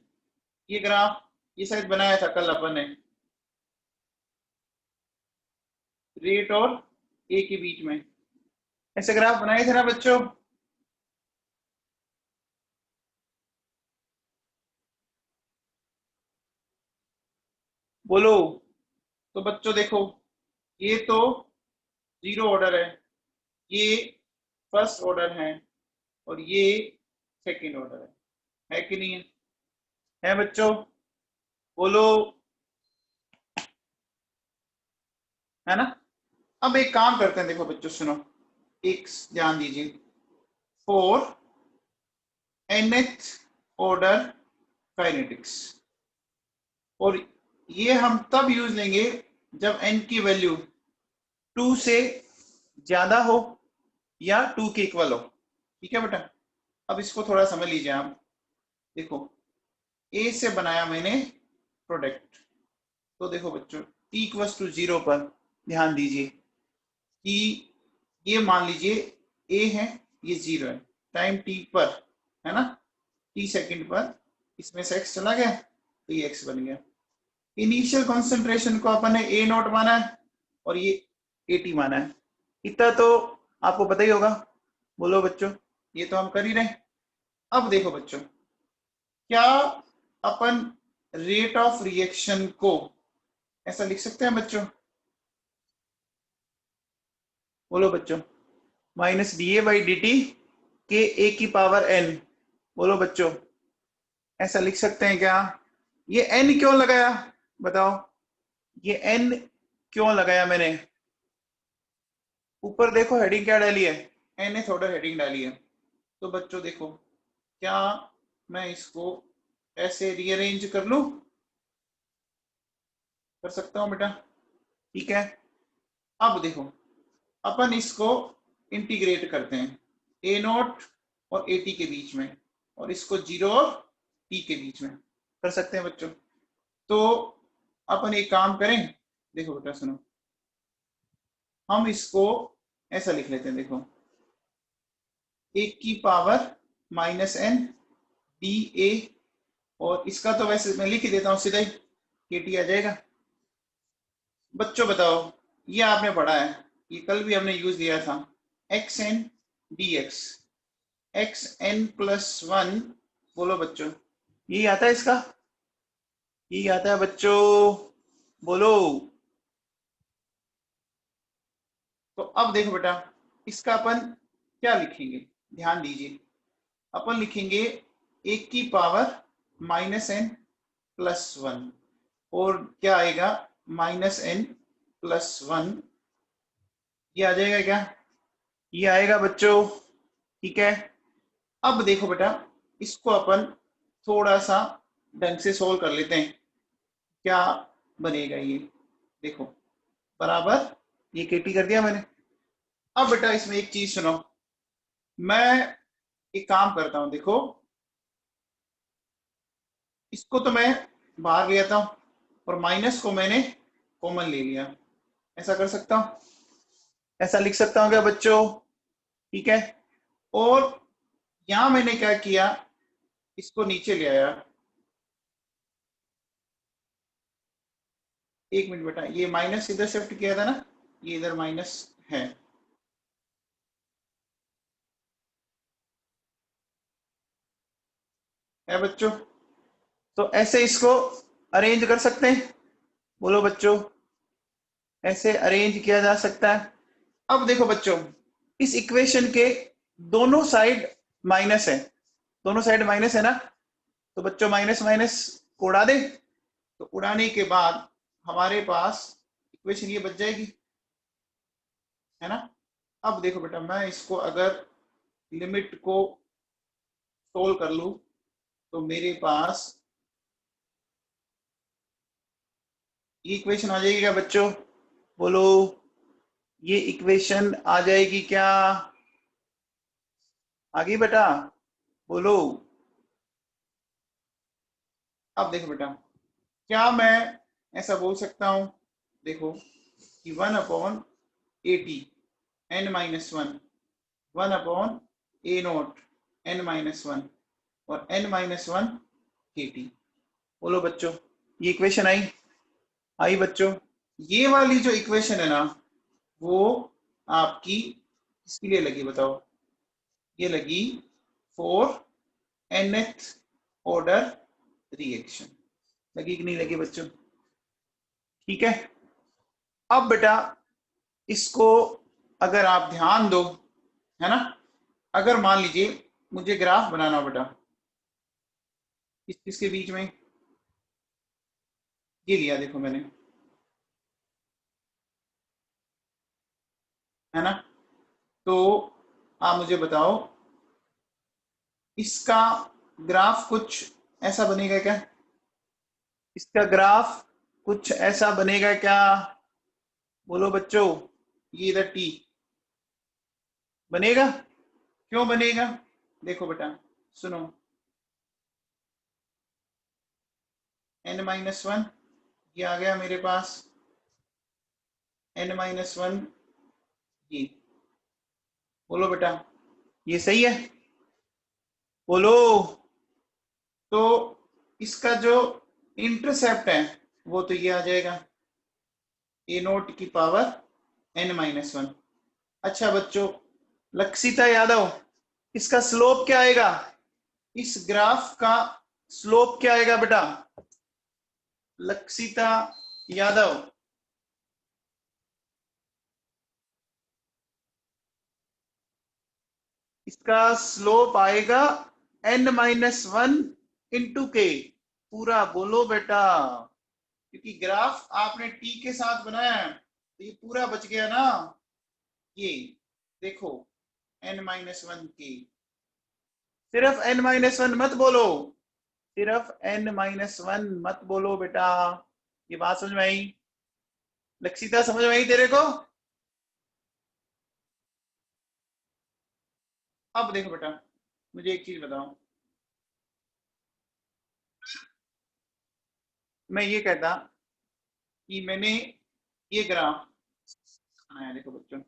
ये ग्राफ ये साइड बनाया था कल अपन ने, रेट और ए के बीच में ऐसे ग्राफ बनाए थे ना बच्चों? बोलो। तो बच्चों देखो, ये तो जीरो ऑर्डर है, ये फर्स्ट ऑर्डर है, और ये सेकंड ऑर्डर है कि नहीं है बच्चों? बोलो, है ना? अब एक काम करते हैं, देखो बच्चों सुनो, एक ध्यान दीजिए, फॉर nth ऑर्डर काइनेटिक्स, और ये हम तब यूज लेंगे जब n की वैल्यू 2 से ज्यादा हो या 2 के इक्वल हो, ठीक है बेटा? अब इसको थोड़ा समझ लीजिए आप, देखो ए से बनाया मैंने प्रोडक्ट, तो देखो बच्चों t इक्वल्स टू 0 पर ध्यान दीजिए कि ये मान लीजिए a है, ये 0 है, टाइम t पर, है ना? t सेकंड पर इसमें से x चला गया, तो ये x बन गया। इनिशियल कॉन्सेंट्रेशन को अपन ने ए नॉट माना है और ये 80 माना है। इतना तो आपको पता ही होगा। बोलो बच्चों, ये तो हम कर ही रहे हैं। अब देखो बच्चों, क्या अपन रेट ऑफ रिएक्शन को ऐसा लिख सकते हैं बच्चों? बोलो बच्चों, minus D A by D T के ए की पावर एन। बोलो बच्चों, ऐसा लिख सकते हैं क्या? ये एन क्यों लगाया बताओ? ये एन क्यों लगाया मैंने? ऊपर देखो हेडिंग क्या डाली है, एन थोड़ा हेडिंग डाली है। तो बच्चों देखो, क्या मैं इसको ऐसे रीअरेंज कर लूं? कर सकता हूं बेटा, ठीक है। अब देखो, अपन इसको इंटीग्रेट करते हैं ए नॉट और ए टी के बीच में, और इसको 0 और टी के बीच में कर सकते हैं बच्चों। तो अपन एक काम करें, देखो बेटा सुनो, हम इसको ऐसा लिख लेते हैं। देखो, एक की power minus N D A, और इसका तो वैसे मैं लिख ही देता हूं सीधा ही, के टी आ जाएगा। बच्चों बताओ, ये आपने पढ़ा है, ये कल भी हमने यूज दिया था, X N D X, X N plus one. बोलो बच्चों, यही आता है इसका? यही आता है बच्चों? बोलो। तो अब देखो बेटा, इसका अपन क्या लिखेंगे, ध्यान दीजिए। अपन लिखेंगे एक की power minus N plus one, और क्या आएगा, माइनस एन प्लस वन। ये आ जाएगा क्या? ये आएगा बच्चों, ठीक है। अब देखो बेटा, इसको अपन थोड़ा सा ढंग से सोल्व कर लेते हैं। क्या बनेगा ये? देखो, बराबर ये केटी कर दिया मैंने। अब बेटा इसमें एक चीज सुनो, मैं एक काम करता हूं। देखो, इसको तो मैं बाहर ले आता हूं और माइनस को मैंने कॉमन ले लिया। ऐसा कर सकता हूं? ऐसा लिख सकता हूं क्या बच्चों? ठीक है। और यहां मैंने क्या किया, इसको नीचे ले आया। एक मिनट बेटा, ये माइनस इधर शिफ्ट किया था ना, ये इधर माइनस है बच्चों। तो ऐसे इसको अरेंज कर सकते हैं। बोलो बच्चों, ऐसे अरेंज किया जा सकता है। अब देखो बच्चों, इस इक्वेशन के दोनों साइड माइनस है, दोनों साइड माइनस है ना, तो बच्चों माइनस माइनस को उड़ा दे। तो उड़ाने के बाद हमारे पास इक्वेशन ये बच जाएगी, है ना। अब देखो बेटा, मैं इसको अगर लिमिट को सोल्व कर लूं, तो मेरे पास ये इक्वेशन आ जाएगी क्या बच्चों? बोलो, ये इक्वेशन आ जाएगी क्या? आगे बेटा, बोलो। अब देखो बेटा, क्या मैं ऐसा बोल सकता हूं, देखो, कि 1/80 n minus one, 1/a note n minus one, और n माइनस वन के टी। बोलो बच्चों, ये इक्वेशन आई? आई बच्चों? ये वाली जो इक्वेशन है ना, वो आपकी किसके लिए लगी बताओ? ये लगी फॉर nth ऑर्डर रिएक्शन। लगी कि नहीं लगी बच्चों? ठीक है। अब बेटा, इसको अगर आप ध्यान दो, है ना, अगर मान लीजिए मुझे ग्राफ बनाना हो बेटा, इसके बीच में ये लिया, देखो मैंने, है ना। तो आप मुझे बताओ, इसका ग्राफ कुछ ऐसा बनेगा क्या? इसका ग्राफ कुछ ऐसा बनेगा क्या? बोलो बच्चों, ये इधर टी बनेगा? क्यों बनेगा? देखो बेटा सुनो, n माइनस वन, ये आ गया मेरे पास, n माइनस वन, ये। बोलो बेटा, ये सही है? बोलो। तो इसका जो इंटरसेप्ट है वो तो ये आ जाएगा ए नोट की पावर n-1। अच्छा बच्चों, लक्षिता यादव, इसका स्लोप क्या आएगा? इस ग्राफ का स्लोप क्या आएगा बेटा? लक्षिता यादव, इसका स्लोप आएगा n-1 इंटू के। पूरा बोलो बेटा, क्योंकि ग्राफ आपने टी के साथ बनाया है तो ये पूरा बच गया ना। ये देखो n-1 की, सिर्फ n-1 मत बोलो, सिर्फ n-1 मत बोलो बेटा। ये बात समझ में आई? लक्षिता समझ में आई तेरे को? अब देखो बेटा, मुझे एक चीज बताओ। मैं ये कहता कि मैंने ये ग्राफ बनाया, देखो बच्चों,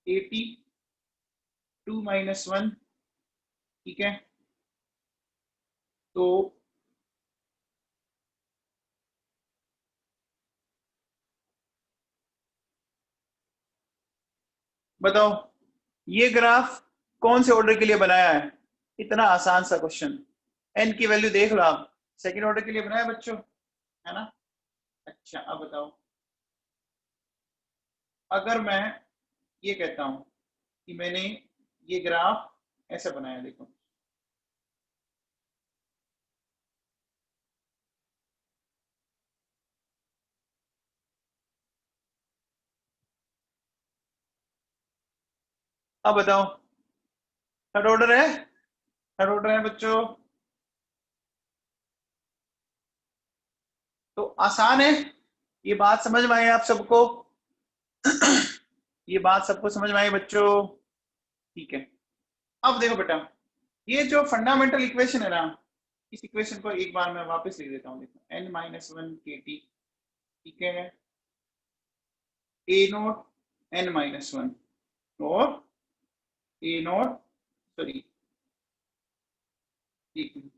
82 - 1, ठीक है? तो बताओ ये ग्राफ कौन से ऑर्डर के लिए बनाया है? इतना आसान सा क्वेश्चन। एन की वैल्यू देख लो आप, सेकंड ऑर्डर के लिए बनाया बच्चों, है ना? अच्छा अब बताओ, अगर मैं ये कहता हूं कि मैंने ये ग्राफ ऐसा बनाया, देखो अब बताओ, थर्ड ऑर्डर है? थर्ड ऑर्डर है बच्चों, तो आसान है। ये बात समझ में आई आप सबको? ये बात सबको समझ में आई बच्चों? ठीक है। अब देखो बेटा, ये जो फंडामेंटल इक्वेशन है ना, इस इक्वेशन को एक बार मैं वापस लिख देता हूँ, देखो n-1 kT, ठीक है, ए नोट n-1 और ए नोट, सॉरी एक मिनट,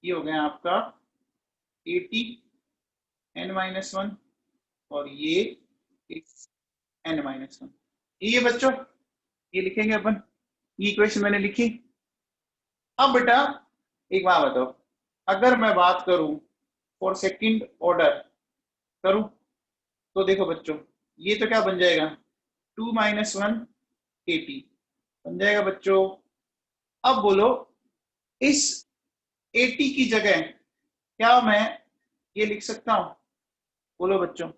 ये हो गया आपका 80 n-1 और ये n-1। ये बच्चों, ये लिखेंगे अपन, ये इक्वेशन मैंने लिखी। अब बेटा एक बात बताओ, अगर मैं बात करूं फॉर सेकंड ऑर्डर करूं, तो देखो बच्चों, ये तो क्या बन जाएगा, 2 - 1 kT बन जाएगा बच्चों। अब बोलो, इस 80 की जगह क्या मैं ये लिख सकता हूं? बोलो बच्चों,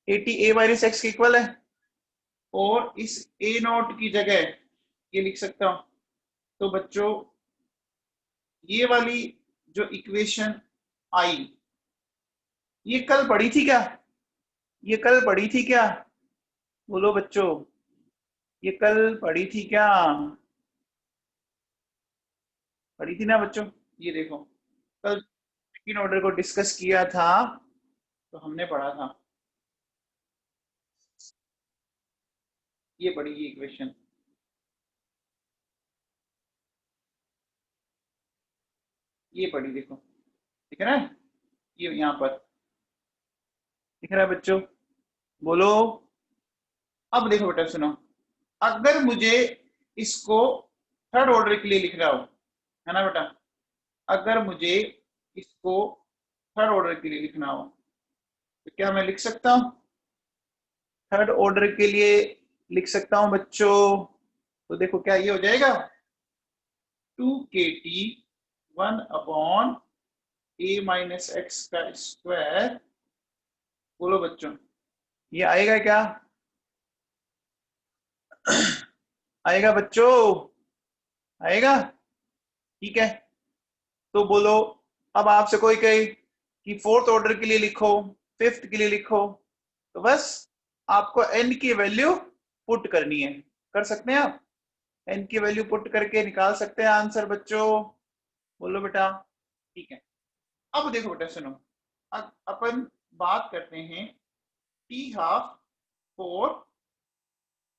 80 a/x के इक्वल है, और इस a नॉट की जगह ये लिख सकता हूं। तो बच्चों ये वाली जो इक्वेशन आई, ये कल पढ़ी थी क्या? ये कल पढ़ी थी क्या? बोलो बच्चों, ये कल पढ़ी थी क्या? पढ़ी थी ना बच्चों? ये देखो, कल सेकंड ऑर्डर को डिस्कस किया था तो हमने पढ़ा था, ये पढ़ी ये इक्वेशन, ये पढ़ी, देखो दिख रहा है, ये यहाँ पर दिख रहा है बच्चों? बोलो। अब देखो बेटा सुनो, अगर मुझे इसको थर्ड ऑर्डर के लिए लिखना हो, है ना बेटा, अगर मुझे इसको थर्ड ऑर्डर के लिए लिखना हो तो क्या मैं लिख सकता हूं? थर्ड ऑर्डर के लिए लिख सकता हूं बच्चों। तो देखो क्या ये हो जाएगा, 2 kT 1/a-x का स्क्वायर। बोलो बच्चों, ये आएगा क्या? आएगा बच्चों? आएगा? ठीक है। तो बोलो, अब आपसे कोई कहे कि फोर्थ ऑर्डर के लिए लिखो, फिफ्थ के लिए लिखो, तो बस आपको एन की वैल्यू पुट करनी है। कर सकते हैं आप? एन की वैल्यू पुट करके निकाल सकते हैं आंसर बच्चों। बोलो बेटा। ठीक है। अब देखो बेटा सुनो, अब अपन बात करते हैं T half for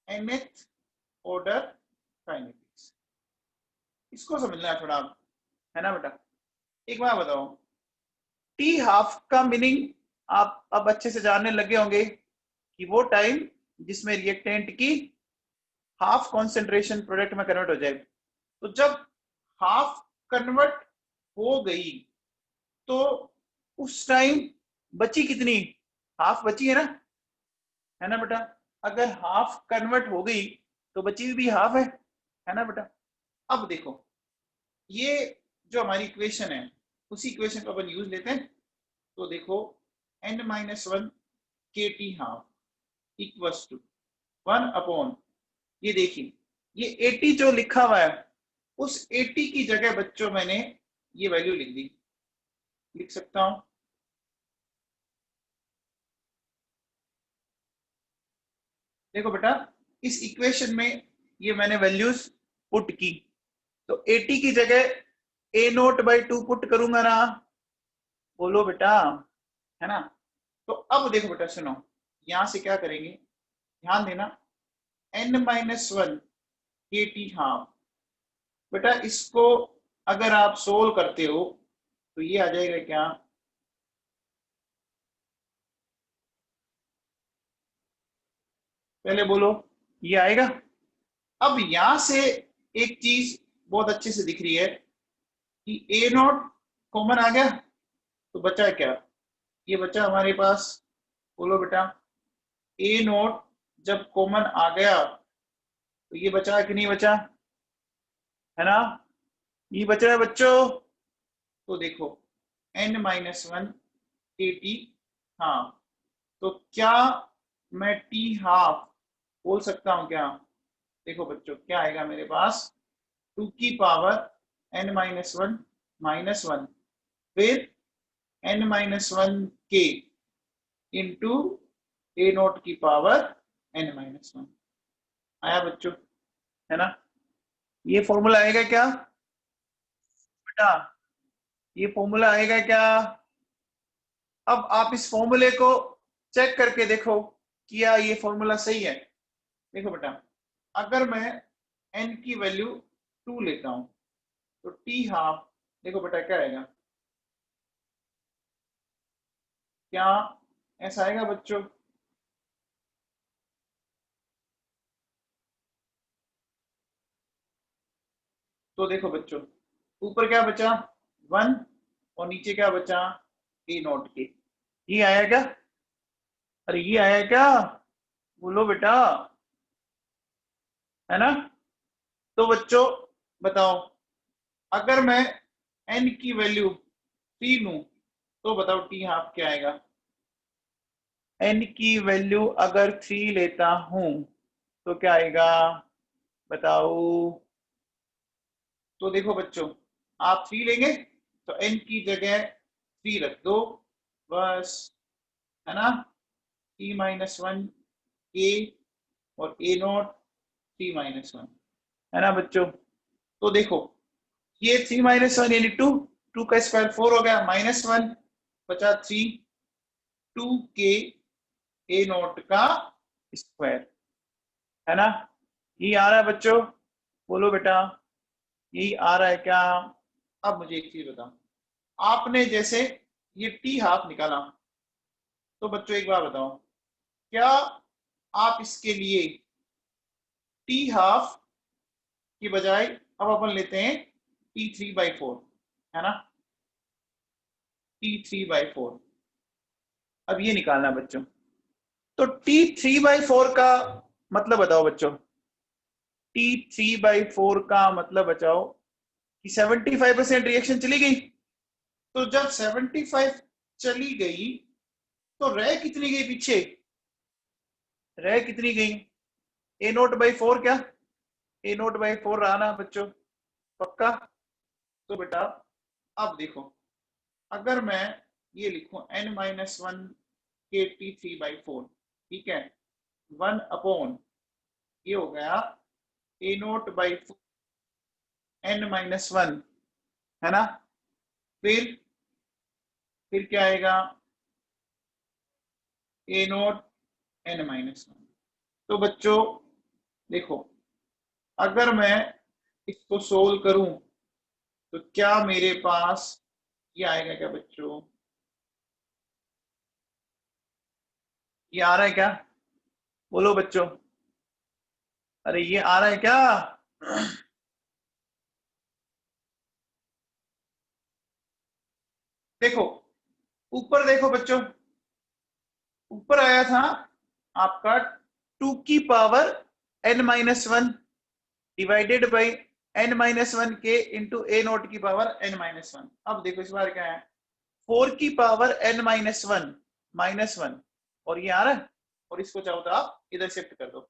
nth order kinetics. इसको समझना है थोड़ा, है ना बेटा। एक बार बताओ, टी हाफ का मीनिंग आप अब अच्छे से जानने लगे होंगे कि वो टाइम जिसमें रिएक्टेंट की हाफ कॉन्सेंट्रेशन प्रोडक्ट में कन्वर्ट हो जाए। तो जब हाफ कन्वर्ट हो गई तो उस टाइम बची कितनी, हाफ बची है ना बेटा। अगर हाफ कन्वर्ट हो गई तो बची भी हाफ है ना बेटा। अब देखो, ये जो हमारी इक्वेशन है उसी इक्वेशन को अपन यूज लेते हैं। तो देखो n-1 के T half equals to 1 upon, ये देखिए ये 80 जो लिखा हुआ है उस 80 की जगह बच्चों मैंने ये वैल्यू लिख दी, लिख सकता हूं। देखो बेटा, इस इक्वेशन में ये मैंने वैल्यूज पुट की, तो 80 की जगह a0/2 पुट करूंगा ना, बोलो बेटा, है ना। तो अब देखो बेटा सुनो, यहां से क्या करेंगे, ध्यान देना, n-1 के टी हाफ, बेटा इसको अगर आप सोल्व करते हो तो ये आ जाएगा क्या, पहले बोलो, ये आएगा। अब यहां से एक चीज बहुत अच्छे से दिख रही है कि a0 कॉमन आ गया, तो बचा क्या, ये बचा हमारे पास, बोलो बेटा, a0 जब कॉमन आ गया तो ये बचा कि नहीं बचा, है ना, ये बचा है बच्चों। तो देखो n-1 के टी, हाँ, तो क्या मैं टी हाफ बोल सकता हूं क्या, देखो बच्चों क्या आएगा मेरे पास, 2 की पावर n-1 फिर n-1 के इंटू a0 की पावर n-1, आया बच्चों, है ना। ये फॉर्मूला आएगा क्या बेटा, ये फॉर्मूला आएगा क्या। अब आप इस फॉर्मूले को चेक करके देखो कि क्या ये फॉर्मूला सही है। देखो बेटा, अगर मैं n की वैल्यू 2 लेता हूं तो टी हाफ, देखो बेटा क्या आएगा, क्या ऐसा आएगा बच्चों, तो देखो बच्चों ऊपर क्या बचा 1 और नीचे क्या बचा a0 के, ये आया क्या, अरे ये आया क्या, बोलो बेटा, है ना। तो बच्चों बताओ, अगर मैं n की वैल्यू 3 लूं तो बताओ टी हाफ क्या आएगा, n की वैल्यू अगर 3 लेता हूं तो क्या आएगा बताओ। तो देखो बच्चों, आप 3 लेंगे तो n की जगह 3 रख दो बस, है ना, t-1 a और a0 3-1, है ना बच्चों। तो देखो ये 3-1 यानी 2, 2 का स्क्वायर 4 हो गया, -1 बचा 3, 2 के a0 का स्क्वायर, है ना। ये आ रहा है बच्चों, बोलो बेटा, यही आ रहा है क्या। अब मुझे एक चीज बताओ, आपने जैसे ये टी हाफ निकाला, तो बच्चों एक बार बताओ, क्या आप इसके लिए टी हाफ की बजाय अब अपन लेते हैं t3/4, है ना, t3/4, अब ये निकालना है बच्चों। तो t3/4 का मतलब बताओ बच्चों, t3/4 का मतलब बचाओ कि 75% रिएक्शन चली गई। तो जब 75 चली गई तो रह कितनी गई पीछे, रह कितनी गई, a0/4 क्या, a0/4 रहा ना बच्चों, पक्का। तो बेटा अब देखो, अगर मैं ये लिखूं n-1 के t3/4, ठीक है, 1 अपॉन, ये हो गया a0/4 n-1, है ना, फिर क्या आएगा a0 n-1। तो बच्चों देखो, अगर मैं इसको सोल्व करूं तो क्या मेरे पास ये आएगा क्या बच्चों? ये आ रहा है क्या? बोलो बच्चों, अरे ये आ रहा है क्या? देखो, ऊपर देखो बच्चों, ऊपर आया था आपका 2 की power n-1 divided by n-1 के इंटू a0 की पावर n-1। अब देखो इस बार क्या है, 4 की पावर n-1 और ये आ रहा है, और इसको चाहो तो आप इधर शिफ्ट कर दो।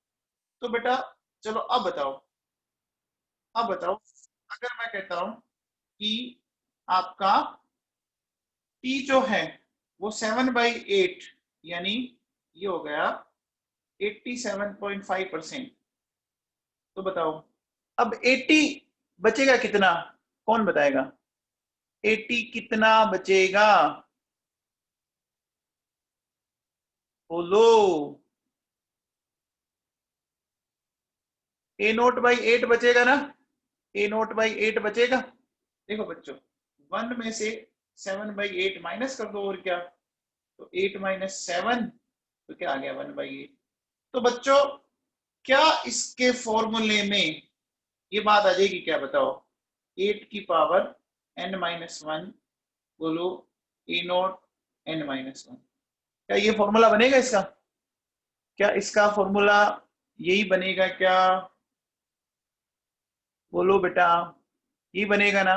तो बेटा चलो अब बताओ, अगर मैं कहता हूं कि आपका t जो है वो 7/8 यानी ये हो गया 87.5%। तो बताओ अब 80 बचेगा कितना, कौन बताएगा? 80 कितना बचेगा, बोलो। a0/8 बचेगा ना, a0/8 बचेगा। देखो बच्चों, 1 में से 7/8 माइनस कर दो, और क्या, तो 8 - 7, तो क्या आ गया 1/8। तो बच्चों क्या इसके फॉर्मूले में ये बात आ जाएगी क्या, बताओ? 8 की पावर n-1, बोलो a0 n-1, क्या ये फॉर्मूला बनेगा इसका? क्या इसका फॉर्मूला यही बनेगा क्या? बोलो बेटा, ये बनेगा ना?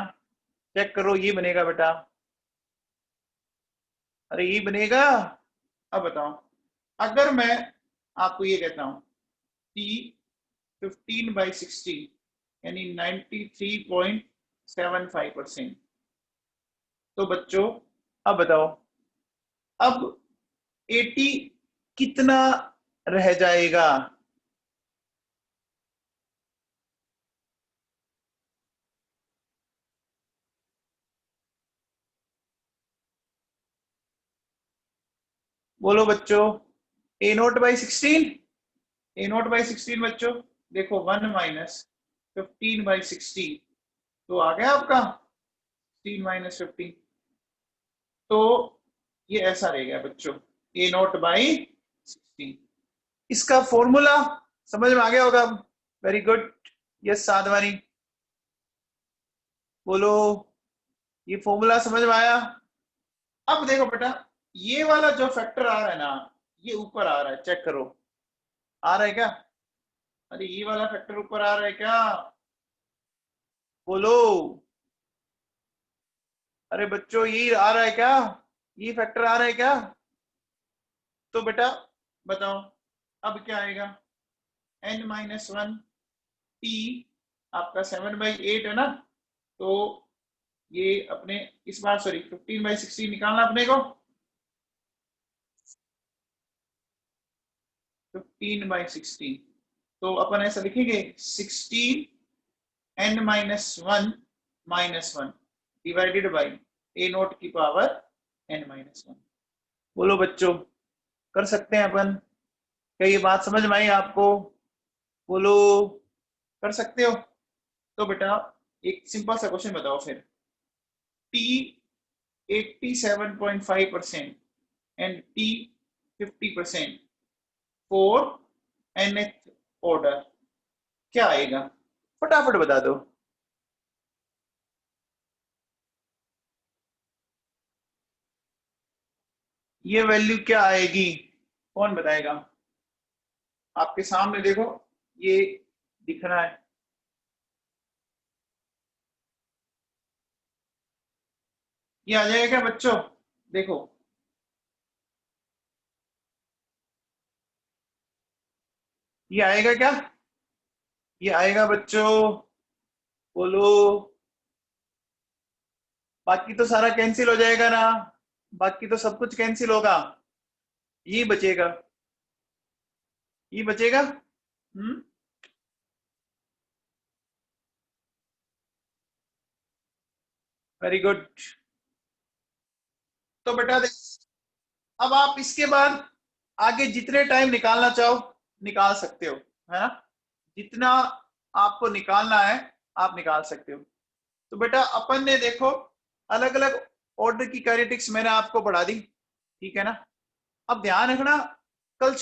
चेक करो, ये बनेगा बेटा, अरे ये बनेगा। अब बताओ, अगर मैं आपको ये कहता हूं टी 15/60 यानी 93.75%, तो बच्चों अब बताओ, अब 80 कितना रह जाएगा? बोलो बच्चों, a0/16, a0/16 बच्चों, देखो 1 - 15/60, तो आ गया आपका 16 - 15। तो ये ऐसा रह गया बच्चों, a0/16। इसका फॉर्मूला समझ में आ गया होगा? वेरी गुड, यस साधवानी, बोलो, ये फॉर्मूला समझ में आया? अब देखो बेटा, ये वाला जो फैक्टर आ रहा है ना, ये ऊपर आ रहा है, चेक करो, आ रहा है क्या? अरे ये वाला फैक्टर ऊपर आ रहा है क्या, बोलो। अरे बच्चों ये आ रहा है क्या, ये फैक्टर आ रहा है क्या? तो बेटा बताओ, अब क्या आएगा? n-1 t आपका 7/8 है ना, तो ये अपने इस बार सॉरी 15/16 निकालना अपने को, 15/16, तो अपन ऐसा लिखेंगे 16 n-1 डिवाइडेड बाई a0 की पावर n-1। बोलो बच्चों, कर सकते हैं अपन? क्या ये बात समझ में आई आपको? बोलो, कर सकते हो? तो बेटा एक सिंपल सा क्वेश्चन बताओ फिर, t 87.5% and t 50% for nth order, क्या आएगा? फटाफट बता दो। ये वैल्यू क्या आएगी, कौन बताएगा? आपके सामने देखो, ये दिख रहा है, ये आ जाएगा क्या बच्चों? देखो, ये आएगा क्या? ये आएगा बच्चों, बोलो। बाकी तो सारा कैंसिल हो जाएगा ना, बाकी तो सब कुछ कैंसिल होगा, ये बचेगा, ये बचेगा। Very good. तो बेटा देख, अब आप इसके बाद आगे जितने टाइम निकालना चाहो निकाल सकते हो, है ना? जितना आपको निकालना है आप निकाल सकते हो। तो बेटा अपन ने देखो अलग अलग ऑर्डर की काइनेटिक्स मैंने आपको पढ़ा दी, ठीक है ना। अब ध्यान रखना कल